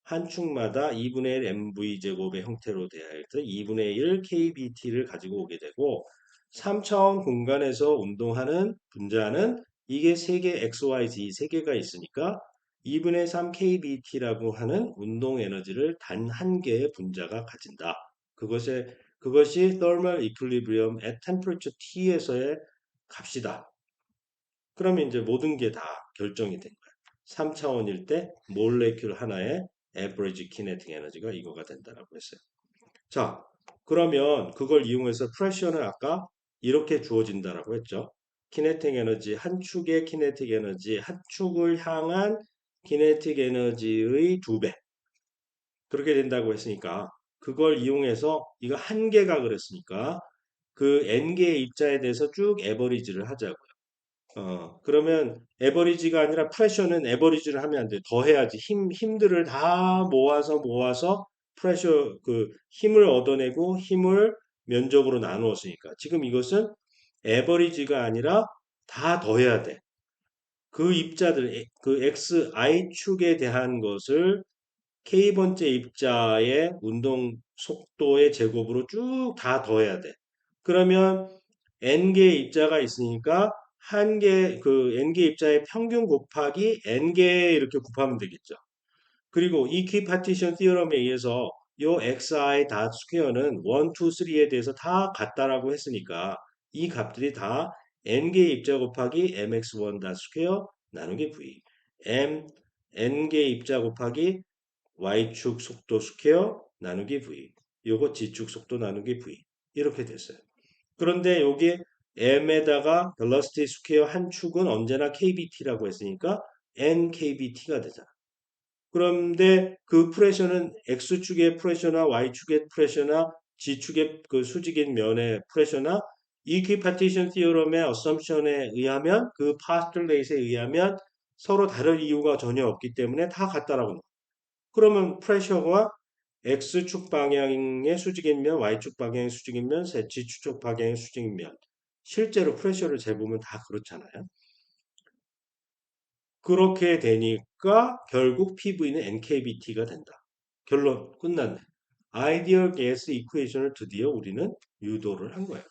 2분의 1 mv 제곱의 형태로 되어 있어 2분의 1 kbt를 가지고 오게 되고 3차원 공간에서 운동하는 분자는 이게 3개 xyz 3개가 있으니까 2분의 3 kbt라고 하는 운동 에너지를 단 한 개의 분자가 가진다. 그것이 thermal equilibrium at temperature T에서의 값이다. 그러면 이제 모든 게 다 결정이 된 거야. 3차원일 때 몰레큘 하나의 average kinetic 에너지가 이거가 된다라고 했어요. 자, 그러면 그걸 이용해서 프레셔는 아까 이렇게 주어진다라고 했죠. 키네틱 에너지, 한 축의 키네틱 에너지, 한 축을 향한 키네틱 에너지의 2배. 그렇게 된다고 했으니까 그걸 이용해서 이거 한 개가 그랬으니까 그 n개의 입자에 대해서 쭉 에버리지를 하자고요. 그러면 에버리지가 아니라 프레셔는 에버리지를 하면 안 돼. 더 해야지. 힘들을 다 모아서 프레셔, 그 힘을 얻어내고 힘을 면적으로 나누었으니까. 지금 이것은 에버리지가 아니라 다 더해야 돼. 그 입자들, 그 XI축에 대한 것을 K번째 입자의 운동 속도의 제곱으로 쭉 다 더해야 돼. 그러면 n개의 입자가 있으니까 그 n개 입자의 평균 곱하기 n개 이렇게 곱하면 되겠죠. 그리고 이퀴파티션 티어럼에 의해서 요 xi 닷 스퀘어는 1, 2, 3에 대해서 다 같다라고 했으니까 이 값들이 다 n개 입자 곱하기 mx1 닷 스퀘어 나누기 v n개 입자 곱하기 y축 속도 스퀘어 나누기 v 요거 g축 속도 나누기 v 이렇게 됐어요. 그런데 여기 m에다가 velocity 스퀘어 한 축은 언제나 kbt라고 했으니까 nkbt가 되잖아. 그런데 그 프레셔는 x축의 프레셔나 y축의 프레셔나 g축의 그 수직인 면의 프레셔나 equipartition theorem의 assumption에 의하면 그 postulate에 의하면 서로 다를 이유가 전혀 없기 때문에 다 같다라고. 그러면 프레셔가 X축 방향의 수직인면, Y축 방향의 수직인면, Z축 방향의 수직인면. 실제로 프레셔를 재보면 다 그렇잖아요. 그렇게 되니까 결국 PV는 NKBT가 된다. 결론 끝났네. 아이디얼 가스 이퀘이션을 드디어 우리는 유도를 한 거예요.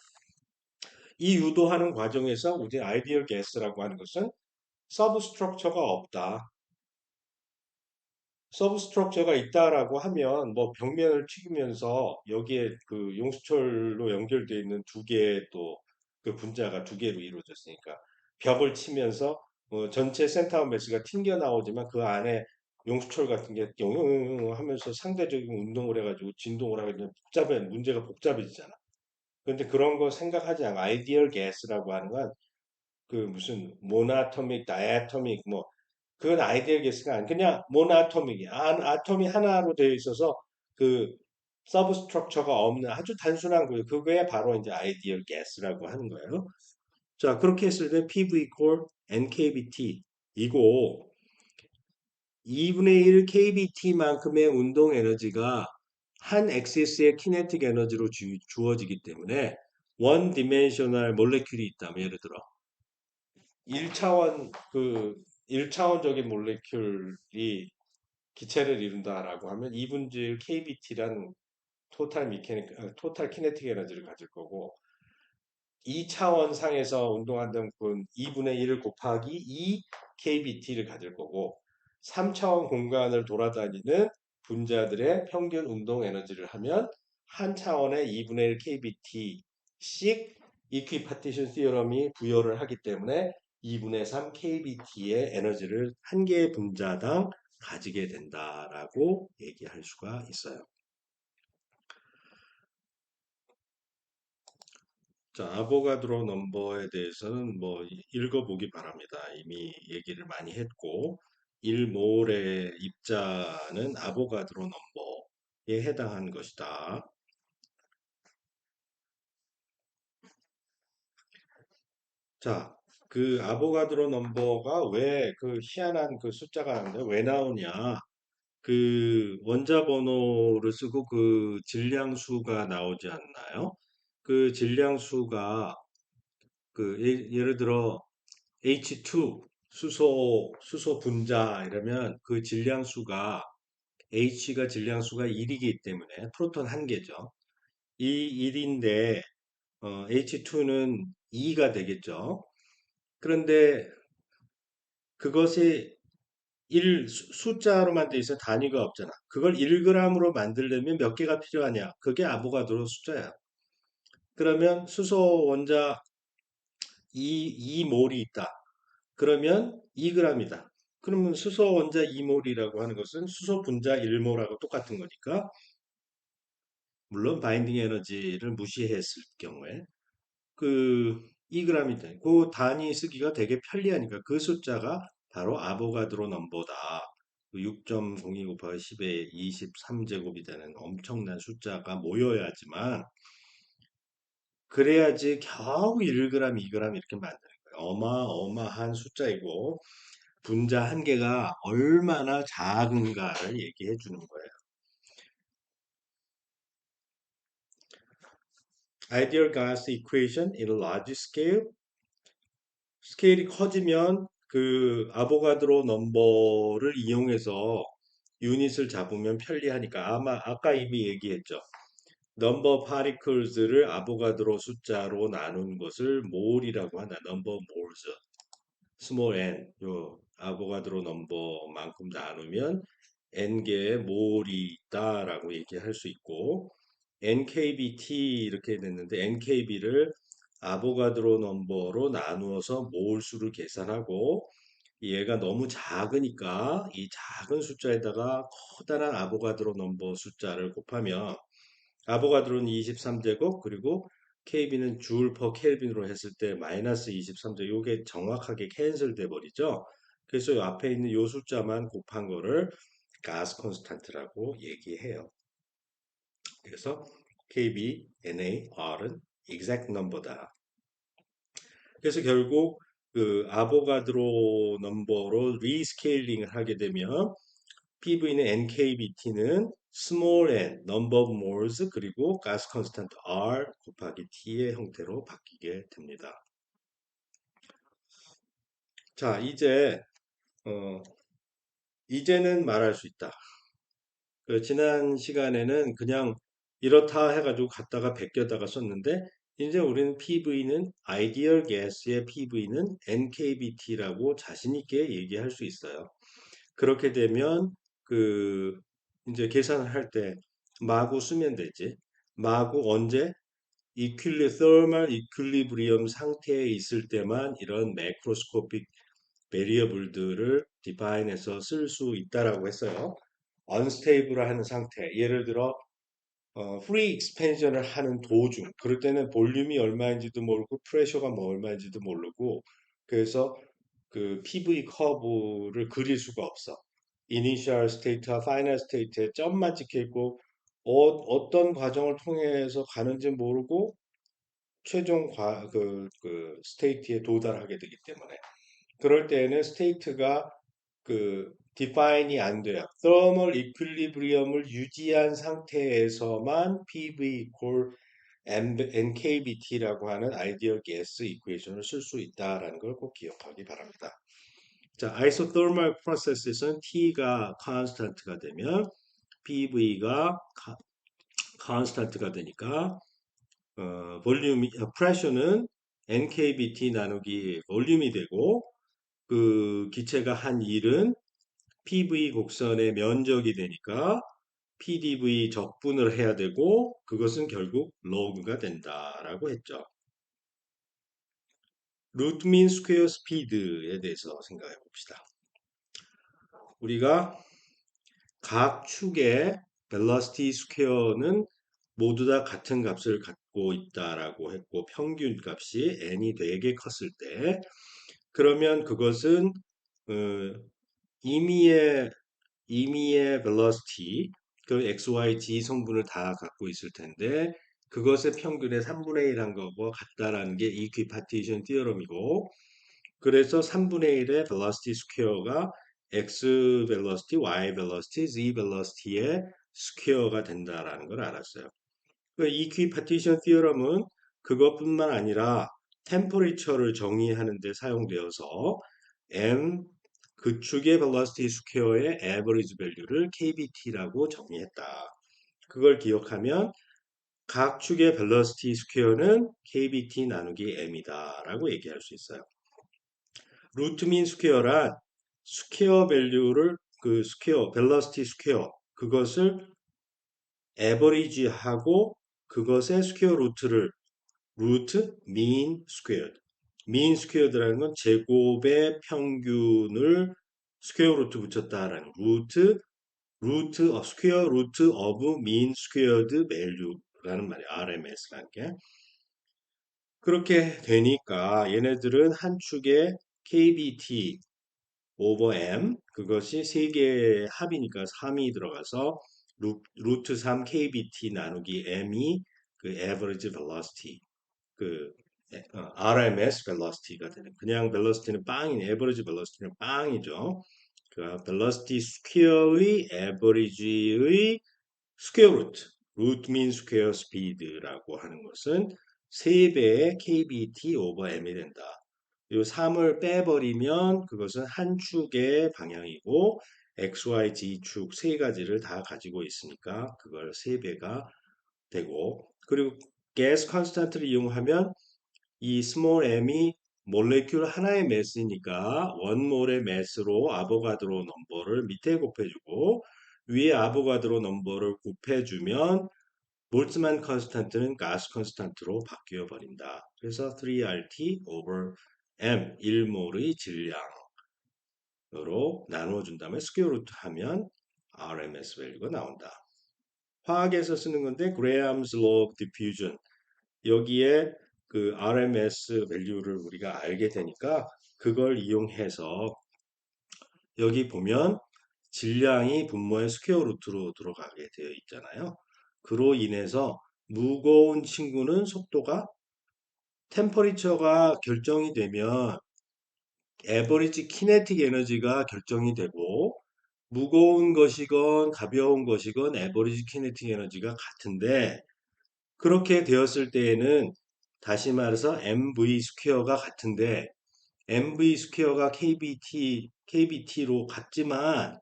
이 유도하는 과정에서 우리 아이디얼 가스라고 하는 것은 서브스트럭처가 없다. 서브스트럭처가 있다라고 하면 뭐 벽면을 튀기면서 여기에 그 용수철로 연결되어 있는 두 개의 또 그 분자가 두 개로 이루어졌으니까 벽을 치면서 전체 센터 매스가 튕겨 나오지만 그 안에 용수철 같은 게 영영영 하면서 상대적인 운동을 해가지고 진동을 하게 되면 문제가 복잡해지잖아. 그런데 그런 거 생각하지 않고 아이디얼 가스라고 하는 건 그 무슨 모나토믹, 다이아토믹 뭐 그건 아이디얼 게스가 아니고 그냥 모노아토믹이 아톰이 하나로 되어 있어서 그 서브 스트럭처가 없는 아주 단순한 거예요. 그게 바로 이제 아이디얼 게스라고 하는 거예요. 자, 그렇게 했을 때 PV 콜 NKBT 이고 2분의 1 KBT만큼의 운동 에너지가 한 엑시스의 키네틱 에너지로 주어지기 때문에 원 디멘셔널 몰레큘이 있다면 예를 들어 1차원 그 1차원적인 몰레큘이 기체를 이룬다라고 하면 이분질 KBT란 토탈 키네틱 에너지를 가질 거고 2차원 상에서 운동한다면 그건 2분의 1을 곱하기 2 KBT를 가질 거고 3차원 공간을 돌아다니는 분자들의 평균 운동 에너지를 하면 한 차원의 2분의 1 KBT씩 이퀴파티션 시어럼이 부여를 하기 때문에 2분의 3 KBT의 에너지를 한 개의 분자당 가지게 된다라고 얘기할 수가 있어요. 자, 아보가드로 넘버에 대해서는 뭐 읽어보기 바랍니다. 이미 얘기를 많이 했고, 일몰의 입자는 아보가드로 넘버에 해당하는 것이다. 자, 그 아보가드로 넘버가 왜 그 희한한 그 숫자가 나오는데 왜 나오냐? 그 원자 번호를 쓰고 그 질량수가 나오지 않나요? 그 질량수가 그 예를 들어 H2 수소 분자 이러면 그 질량수가 H가 질량수가 1이기 때문에 프로톤 한 개죠. 이 1인데 H2는 2가 되겠죠. 그런데 그것이 숫자로만 돼 있어 단위가 없잖아. 그걸 1g으로 만들려면 몇 개가 필요하냐? 그게 아보가드로 숫자야. 그러면 수소 원자 2몰이 있다. 그러면 2g이다. 그러면 수소 원자 2몰이라고 하는 것은 수소 분자 1몰하고 똑같은 거니까 물론 바인딩 에너지를 무시했을 경우에 그 2g이 돼. 그 단위 쓰기가 되게 편리하니까 그 숫자가 바로 아보가드로 넘버다. 6.02 곱하기 10의 23제곱이 되는 엄청난 숫자가 모여야지만 그래야지 겨우 1g, 2g 이렇게 만드는 거예요. 어마어마한 숫자이고 분자 한 개가 얼마나 작은가를 얘기해 주는 거예요. Ideal gas equation in a large scale. 스케일이 커지면 그 아보가드로 넘버를 이용해서 유닛을 잡으면 편리하니까 아마 아까 이미 얘기했죠. 넘버 파리클즈를 아보가드로 숫자로 나눈 것을 몰이라고 한다. 넘버 몰즈. 스몰 n 요 아보가드로 넘버만큼 나누면 n 개의 몰이 있다라고 얘기할 수 있고 nkbt 이렇게 됐는데 nkb를 아보가드로 넘버로 나누어서 몰수를 계산하고 얘가 너무 작으니까 이 작은 숫자에다가 커다란 아보가드로 넘버 숫자를 곱하면 아보가드로는 23제곱 그리고 KB는 줄 퍼 켈빈으로 했을 때 마이너스 23제곱 이게 정확하게 캔슬 돼 버리죠. 그래서 이 앞에 있는 이 숫자만 곱한 거를 가스 콘스탄트라고 얘기해요. 그래서 KB, NA, R은 exact number다. 그래서 결국 그 아보가드로 넘버로 리스케일링을 하게 되면 PV는 NKBT는 small n, number of moles 그리고 gas constant R 곱하기 T의 형태로 바뀌게 됩니다. 자, 어, 이제는 말할 수 있다. 그 지난 시간에는 그냥 이렇다 해가지고 갖다가 베껴다가 썼는데 이제 우리는 PV는 아이디얼 가스의 PV는 NKBT라고 자신 있게 얘기할 수 있어요. 그렇게 되면 그 이제 계산을 할 때 마구 쓰면 되지. 마구 언제? thermal equilibrium 상태에 있을 때만 이런 매크로스코픽 베리어블들을 디파인해서 쓸 수 있다라고 했어요. 언스테이블한 상태. 예를 들어 프리 익스펜션을 하는 도중 그럴 때는 볼륨이 얼마인지도 모르고 프레셔가 뭐 얼마인지도 모르고 그래서 그 PV 커브를 그릴 수가 없어. 이니셜 스테이트와 파이널 스테이트에 점만 찍혀 있고 어떤 과정을 통해서 가는지 모르고 최종 그 스테이트에 도달하게 되기 때문에 그럴 때에는 스테이트가 그 디파인이 안 돼요. thermal equilibrium을 유지한 상태에서만 PV equal NKBT라고 하는 아이디얼 가스 이퀘이션을 쓸 수 있다라는 걸 꼭 기억하기 바랍니다. 자, isothermal process에서는 T가 constant가 되면 PV가 constant가 되니까 볼륨이 프레셔는 NKBT 나누기 볼륨이 되고 그 기체가 한 일은 PV 곡선의 면적이 되니까 PDV 적분을 해야 되고 그것은 결국 로그가 된다라고 했죠. 루트 민 스퀘어 스피드에 대해서 생각해 봅시다. 우리가 각 축의 velocity square는 모두 다 같은 값을 갖고 있다라고 했고 평균 값이 n이 되게 컸을 때 그러면 그것은 어, 임의의 velocity 그 x, y, z 성분을 다 갖고 있을 텐데 그것의 평균의 3분의 1 한 거고 같다라는 게 equipartition theorem이고 그래서 3분의 1의 velocity square가 x velocity, y velocity, z velocity의 square가 된다라는 걸 알았어요. 그 equipartition theorem은 그것뿐만 아니라 temperature를 정의하는 데 사용되어서 m 그 축의 velocity square의 average value를 kbt라고 정의했다. 그걸 기억하면 각 축의 velocity square는 kbt 나누기 m이다라고 얘기할 수 있어요. 루트 민 스퀘어란 스퀘어 밸류를 그 스퀘어 벨러시티 스퀘어 그것을 에버리지하고 그것의 스퀘어 루트를 루트 민 스퀘어 민 스퀘어드라는 건 제곱의 평균을 스퀘어 루트 붙였다라는 스퀘어 루트 오브 민 스퀘어드 밸류라는 말이에요. RMS라는 게 그렇게 되니까 얘네들은 한 축의 KBT 오버 M 그것이 세 개의 합이니까 3이 들어가서 루트 3 KBT 나누기 M이 그 average velocity 그 RMS velocity가 되는 그냥 velocity는 빵이네 average velocity는 빵이죠. 그 velocity square의 average의 스퀘어 루트, 루트 민 스퀘어 스피드라고 하는 것은 3배의 kbt 오버 m이 된다. 이 3을 빼버리면 그것은 한 축의 방향이고 x, y, z 축 세 가지를 다 가지고 있으니까 그걸 3배가 되고 그리고 가스 컨스탄트를 이용하면 이 스몰 m이 몰레큘 하나의 매스니까 원몰의 매스로 아보가드로 넘버를 밑에 곱해주고 위에 아보가드로 넘버를 곱해주면 볼츠만 컨스탄트는 가스 컨스탄트로 바뀌어 버린다. 그래서 3RT over M 1몰의 질량으로 나누어준다면 스퀘어 루트 하면 RMS 밸류가 나온다. 화학에서 쓰는 건데 Graham's law of diffusion 여기에 그 RMS 밸류를 우리가 알게 되니까 그걸 이용해서 여기 보면 질량이 분모의 스퀘어 루트로 들어가게 되어 있잖아요. 그로 인해서 무거운 친구는 속도가 템퍼리처가 결정이 되면 에버리지 키네틱 에너지가 결정이 되고 무거운 것이건 가벼운 것이건 에버리지 키네틱 에너지가 같은데 그렇게 되었을 때에는 다시 말해서 mv 스퀘어가 같은데 mv 스퀘어가 kbt로 같지만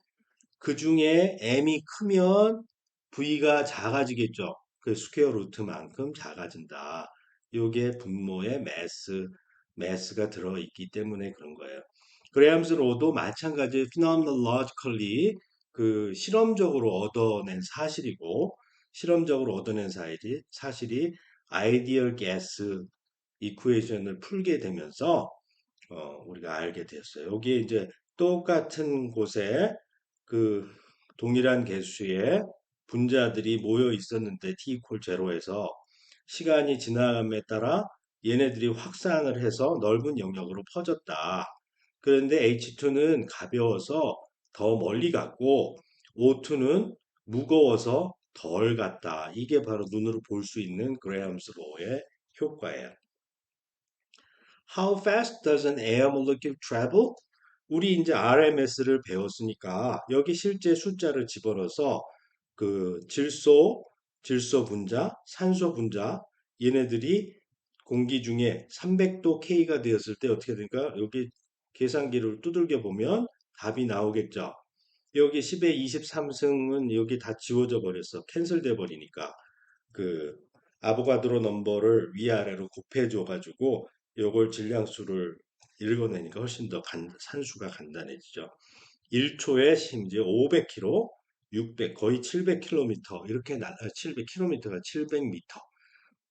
그 중에 m이 크면 v가 작아지겠죠. 그 스퀘어 루트만큼 작아진다. 요게 분모의 매스가 들어있기 때문에 그런 거예요. 그레암스 로도 마찬가지 phenomenologically 그 실험적으로 얻어낸 사실이고 실험적으로 얻어낸 사실이 아이디얼 가스 이쿠에이션을 풀게 되면서 우리가 알게 되었어요. 여기에 이제 똑같은 곳에 그 동일한 개수의 분자들이 모여 있었는데 t 이퀄 제로에서 시간이 지남에 따라 얘네들이 확산을 해서 넓은 영역으로 퍼졌다. 그런데 H2는 가벼워서 더 멀리 갔고 O2는 무거워서 덜 갔다. 이게 바로 눈으로 볼 수 있는 그레함스 로의 효과예요. How fast does an air molecule travel? 우리 이제 RMS를 배웠으니까 여기 실제 숫자를 집어넣어서 그 질소 분자, 산소 분자 얘네들이 공기 중에 300도 K가 되었을 때 어떻게 될까? 여기 계산기를 두들겨 보면 답이 나오겠죠. 여기 10의 23승은 여기 다 지워져 버렸어. 캔슬돼 버리니까. 그 아보가드로 넘버를 위아래로 곱해줘 가지고 요걸 질량수를 읽어내니까 훨씬 더 산수가 간단해지죠. 1초에 심지어 500km, 600 거의 700km 이렇게 700km가 700m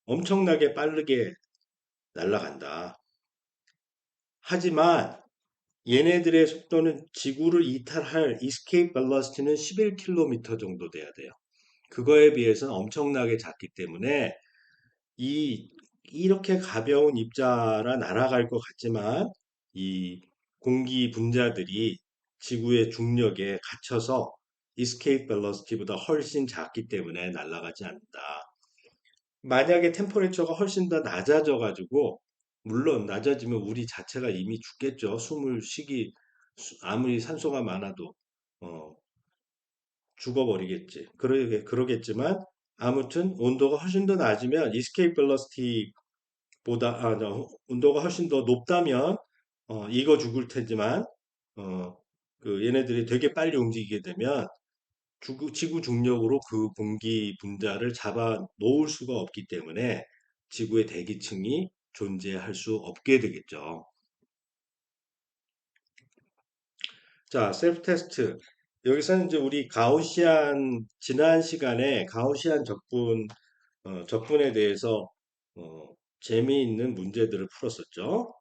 엄청나게 빠르게 날아간다. 하지만 얘네들의 속도는 지구를 이탈할 escape velocity는 11km 정도 돼야 돼요. 그거에 비해서는 엄청나게 작기 때문에 이 이렇게 가벼운 입자라 날아갈 것 같지만 이 공기 분자들이 지구의 중력에 갇혀서 escape velocity보다 훨씬 작기 때문에 날아가지 않는다. 만약에 템퍼레처가 훨씬 더 낮아져 가지고 물론 낮아지면 우리 자체가 이미 죽겠죠. 숨을 쉬기 아무리 산소가 많아도 어, 죽어버리겠지. 그러겠지만 아무튼 온도가 훨씬 더 낮으면 escape velocity 보다 온도가 훨씬 더 높다면 익어 죽을 테지만 어, 그 얘네들이 되게 빨리 움직이게 되면 지구 중력으로 그 공기 분자를 잡아 놓을 수가 없기 때문에 지구의 대기층이 존재할 수 없게 되겠죠. 자, 셀프 테스트. 여기서는 이제 우리 가우시안 지난 시간에 가우시안 적분에 대해서 어, 재미있는 문제들을 풀었었죠.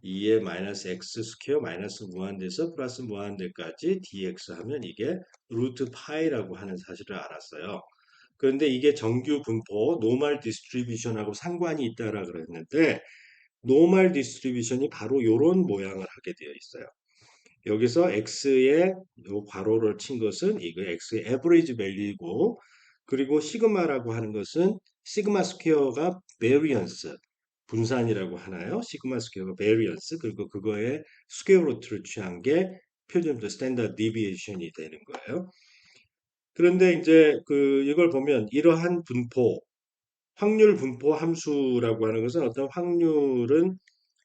2의 마이너스 x 스퀘어 마이너스 무한대에서 플러스 무한대까지 dx 하면 이게 루트 파이라고 하는 사실을 알았어요. 그런데 이게 정규 분포 노멀 디스트리뷰션하고 상관이 있다라 그랬는데 노멀 디스트리뷰션이 바로 이런 모양을 하게 되어 있어요. 여기서 x의 요 괄호를 친 것은 이거 x의 에버리지 밸류이고 그리고 시그마라고 하는 것은 시그마 스퀘어가 베리언스 분산이라고 하나요? 시그마 스퀘어가 베리언스 그리고 그거의 스퀘어 루트를 취한 게 표준도 스탠다드 디비에이션이 되는 거예요. 그런데 이제 이걸 보면 이러한 분포 확률 분포 함수라고 하는 것은 어떤 확률은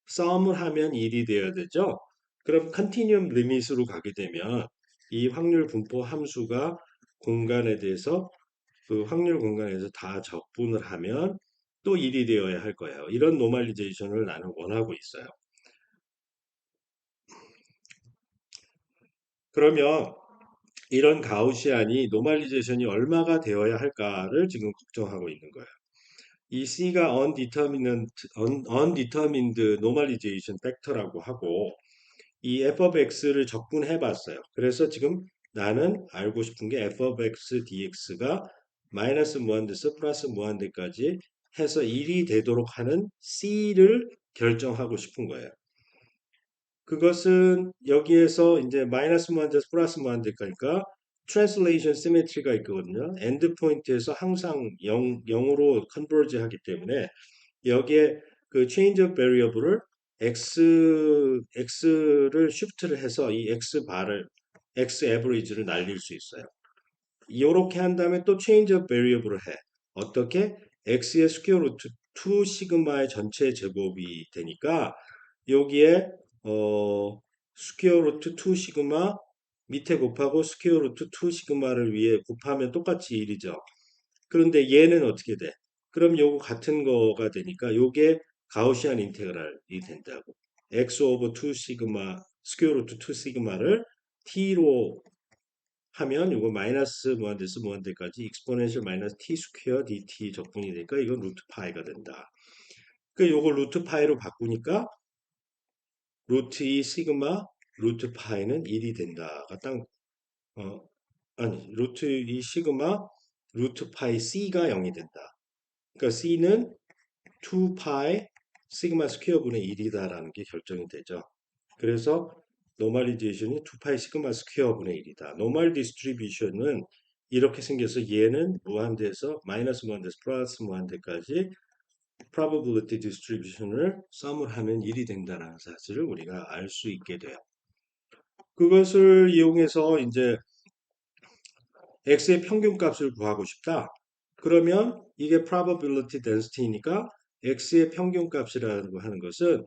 썸을 하면 1이 되어야 되죠. 그럼 컨티뉴엄 리밋으로 가게 되면 이 확률 분포 함수가 공간에 대해서 그 확률 공간에서 다 적분을 하면 또 1이 되어야 할 거예요. 이런 노멀리제이션을 나는 원하고 있어요. 그러면 이런 가우시안이 노멀리제이션이 얼마가 되어야 할까를 지금 걱정하고 있는 거예요. 이 C가 undetermined normalization factor라고 하고 이 f of x를 적분해 봤어요. 그래서 지금 나는 알고 싶은 게 f of x dx가 마이너스 무한대에서 플러스 무한대까지 해서 1이 되도록 하는 C를 결정하고 싶은 거예요. 그것은 여기에서 이제 마이너스 무한대에서 플러스 무한대까지가 트랜슬레이션 시메트리가 있거든요. 엔드 포인트에서 항상 0으로 컨버지 하기 때문에 여기에 그 change of variable을 x를 shift를 해서 이 x average를 날릴 수 있어요. 이렇게 한 다음에 또 change of variable을 해. 어떻게? x의 스퀘어 루트 2 시그마의 전체 제곱이 되니까 여기에 스퀘어 루트 2 시그마 밑에 곱하고 스퀘어 루트 2 시그마를 위해 곱하면 똑같이 1이죠. 그런데 얘는 어떻게 돼? 그럼 요거 같은 거가 되니까 요게 가우시안 인테그랄이 된다고. x 오버 2 시그마 스퀘어 루트 2 시그마를 t로 하면 요거 마이너스 무한대에서 무한대까지 익스포넨셜 마이너스 t 스퀘어 dt 적분이 되니까 이건 루트 파이가 된다. 그 요거 루트 파이로 바꾸니까 루트 2 시그마 루트 파이는 1이 된다가 딱 아니 루트 2 시그마 루트 파이 c가 0이 된다. 그러니까 c는 2파이 시그마 스퀘어 분의 1이다라는 게 결정이 되죠. 그래서 노멀리제이션이 2파이 시그마 스퀘어 분의 1이다. 노멀 디스트리뷰션은 이렇게 생겨서 얘는 무한대에서 마이너스 무한대에서 플러스 무한대까지 probability distribution을 썸을 하면 1이 된다는 사실을 우리가 알 수 있게 돼요. 그것을 이용해서 이제 x의 평균값을 구하고 싶다. 그러면 이게 probability density니까 x의 평균값이라고 하는 것은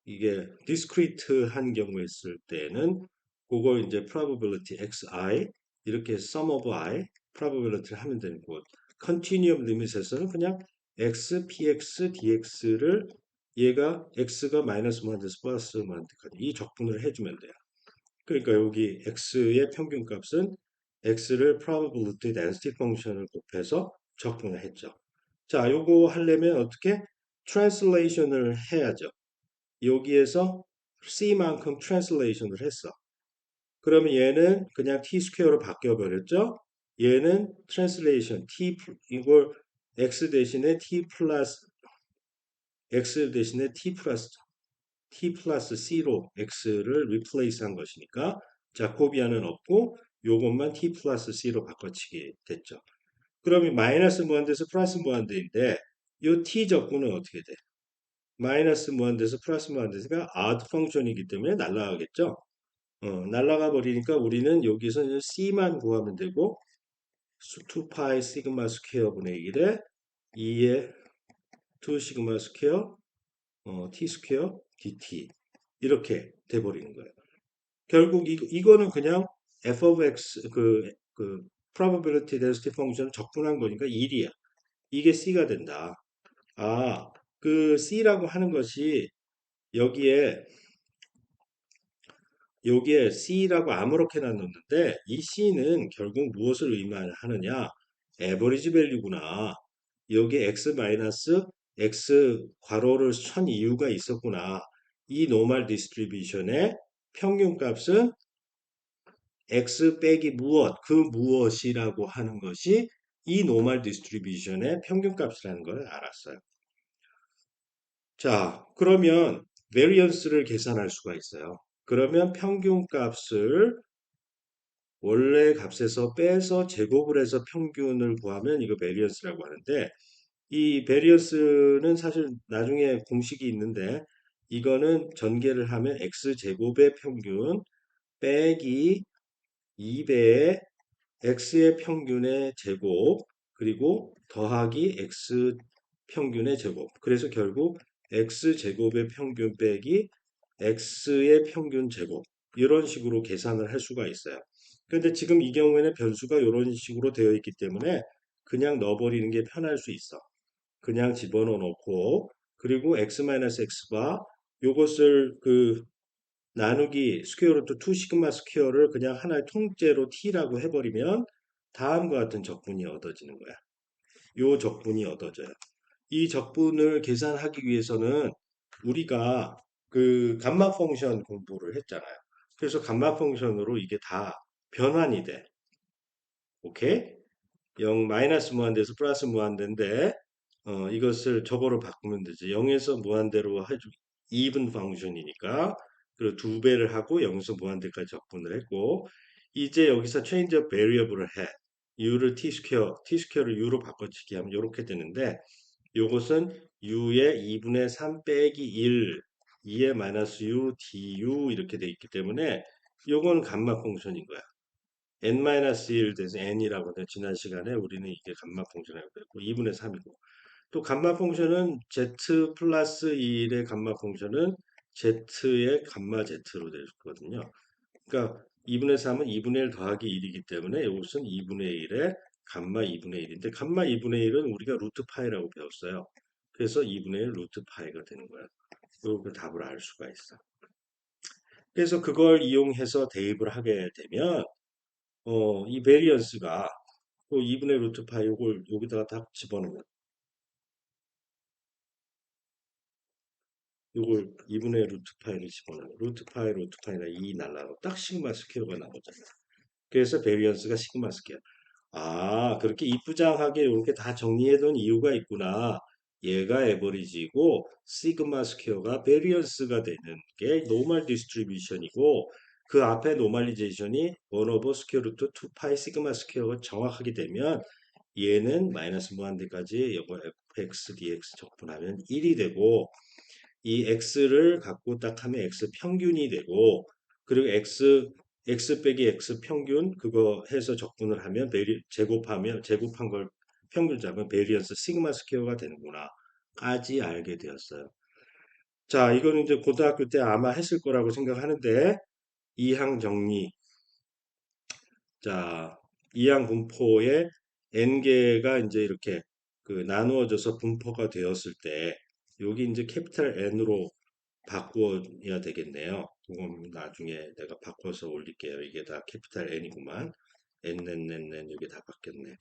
이게 discrete한 경우에 있을 때는 그걸 이제 probability xi 이렇게 sum of i probability를 하면 되는 거고 continuum limit에서는 그냥 x px dx를 얘가 x가 마이너스 무한대에서 플러스 무한대까지 이 적분을 해주면 돼요. 그러니까 여기 x의 평균값은 x를 probability density 펑션을 곱해서 적분을 했죠. 자, 요거 하려면 어떻게? translation을 해야죠. 여기에서 C만큼 트랜슬레이션을 했어. 그러면 얘는 그냥 t 스퀘어로 바뀌어 버렸죠? 얘는 트랜슬레이션 t 이걸 x 대신에 x 대신에 t 플러스 c로 x를 리플레이스 한 것이니까 자코비안은 없고 요것만 t 플러스 c로 바꿔치기 됐죠. 그러면 마이너스 무한대에서 플러스 무한대인데 요 t 적분은 어떻게 돼? 마이너스 무한대에서 플러스 무한대가 odd 펑션이기 때문에 날아가겠죠. 날아가 버리니까 우리는 여기서 이제 c만 구하면 되고 2파이 시그마 스퀘어 분의 1에 2의 2 시그마 스퀘어 t 스퀘어 dt 이렇게 돼버리는 거예요. 결국 이거는 그냥 f of x 그 probability density 펑션 적분한 거니까 1이야. 이게 c가 된다. 아, 그 c라고 하는 것이 여기에 여기에 C라고 아무렇게나 넣는데 이 C는 결국 무엇을 의미하느냐? 에버리지 밸류구나. 여기에 X 마이너스 X 괄호를 천 이유가 있었구나. 이 노멀 디스트리뷰션의 평균값은 X 빼기 무엇, 그 무엇이라고 하는 것이 이 노멀 디스트리뷰션의 평균값이라는 걸 알았어요. 자, 그러면 베리언스를 계산할 수가 있어요. 그러면 평균값을 원래 값에서 빼서 제곱을 해서 평균을 구하면 이거 베리언스라고 하는데 이 베리언스는 사실 나중에 공식이 있는데 이거는 전개를 하면 x제곱의 평균 빼기 2배의 x의 평균의 제곱 그리고 더하기 x 평균의 제곱 그래서 결국 x제곱의 평균 빼기 x의 평균 제곱 이런 식으로 계산을 할 수가 있어요. 그런데 지금 이 경우에는 변수가 이런 식으로 되어 있기 때문에 그냥 넣어버리는 게 편할 수 있어. 그냥 집어넣어 놓고 그리고 x-x바 요것을 그 나누기 스퀘어 루트 2 시그마 스퀘어를 그냥 하나의 통째로 t라고 해버리면 다음과 같은 적분이 얻어지는 거야. 요 적분이 얻어져요. 이 적분을 계산하기 위해서는 우리가 그 감마 펑션 공부를 했잖아요. 그래서 감마 펑션으로 이게 다 변환이 돼. 오케이? 0 마이너스 무한대에서 플러스 무한대인데 이것을 저거로 바꾸면 되지. 0에서 무한대로 해주 even 펑션이니까 그리고 두 배를 하고 0에서 무한대까지 적분을 했고 이제 여기서 change of variable을 해. u를 t 스퀘어를 u로 바꿔치기 하면 이렇게 되는데 요것은 u의 2분의 3 빼기 1 2의 마이너스 u du 이렇게 돼 있기 때문에 요건 감마 펑션인 거야. n-1 돼서 n이라고 해 지난 시간에 우리는 이게 감마 펑션이라고 했고 2분의 3이고 또 감마 펑션은 z 플러스 1의 감마 펑션은 z의 감마 z로 되거든요. 그러니까 2분의 3은 2분의 1 더하기 1이기 때문에 이것은 2분의 1의 감마 2분의 1인데 감마 2분의 1은 우리가 루트 파이라고 배웠어요. 그래서 2분의 1 루트 파이가 되는 거야. 그 답을 알 수가 있어. 그래서 그걸 이용해서 대입을 하게 되면 이 베리언스가 또 2분의 루트 파이 이걸 여기다가 딱 집어넣으면 이걸 2분의 루트 파이를 집어넣으면 루트 파이가 2 날라가고 딱 시그마 스퀘어가 나오잖아. 그래서 베리언스가 시그마 스퀘어. 아, 그렇게 이쁘장하게 이렇게 다 정리해둔 이유가 있구나. 얘가 에버리지고 시그마 스퀘어가 베리언스가 되는 게 노멀 디스트리뷰션이고 그 앞에 노멀리제이션이 1 오버 스퀘어 루트 2 파이 시그마 스퀘어가 정확하게 되면 얘는 마이너스 무한대까지 요거 fx dx 적분하면 1이 되고 이 x를 갖고 딱 하면 x 평균이 되고 그리고 x 빼기 x 평균 그거 해서 적분을 하면 제곱하면 제곱한 걸 평균 잡으면 베리언스 시그마 스퀘어가 되는구나 까지 알게 되었어요. 자, 이거는 이제 고등학교 때 아마 했을 거라고 생각하는데 이항 정리. 자, 이항 분포의 n개가 이제 이렇게 그 나누어져서 분포가 되었을 때 여기 이제 캐피탈 N으로 바꾸어야 되겠네요. 그건 나중에 내가 바꿔서 올릴게요. 이게 다 캐피탈 N이구만. N 이게 다 바뀌었네.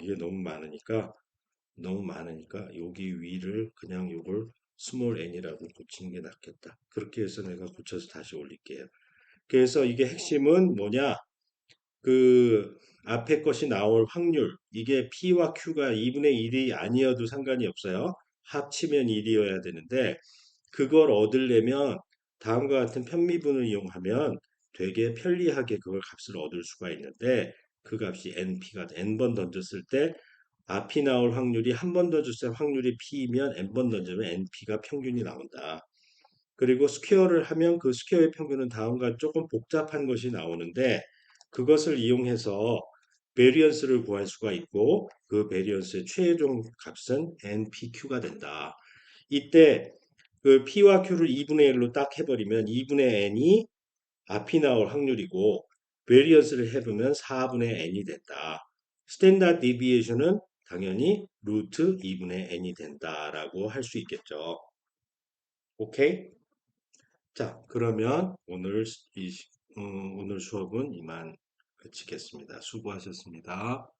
이게 너무 많으니까 여기 위를 그냥 요걸 스몰 n이라고 고치는 게 낫겠다. 그렇게 해서 내가 고쳐서 다시 올릴게요. 그래서 이게 핵심은 뭐냐? 그 앞에 것이 나올 확률, 이게 P와 Q가 2분의 1이 아니어도 상관이 없어요. 합치면 1이어야 되는데 그걸 얻으려면 다음과 같은 편미분을 이용하면 되게 편리하게 그걸 값을 얻을 수가 있는데 그 값이 np가 n번 던졌을 때 앞이 나올 확률이 한 번 던졌을 때 확률이 p이면 n번 던지면 np가 평균이 나온다. 그리고 스퀘어를 하면 그 스퀘어의 평균은 다음과 조금 복잡한 것이 나오는데 그것을 이용해서 베리언스를 구할 수가 있고 그 베리언스의 최종 값은 npq가 된다. 이때 그 P와 Q를 2분의 1로 딱 해버리면 2분의 N이 앞이 나올 확률이고 베리언스를 해보면 4분의 N이 된다. 스탠다드 디비에이션은 당연히 루트 2분의 N이 된다라고 할 수 있겠죠. 오케이? 자, 그러면 오늘 수업은 이만 그치겠습니다. 수고하셨습니다.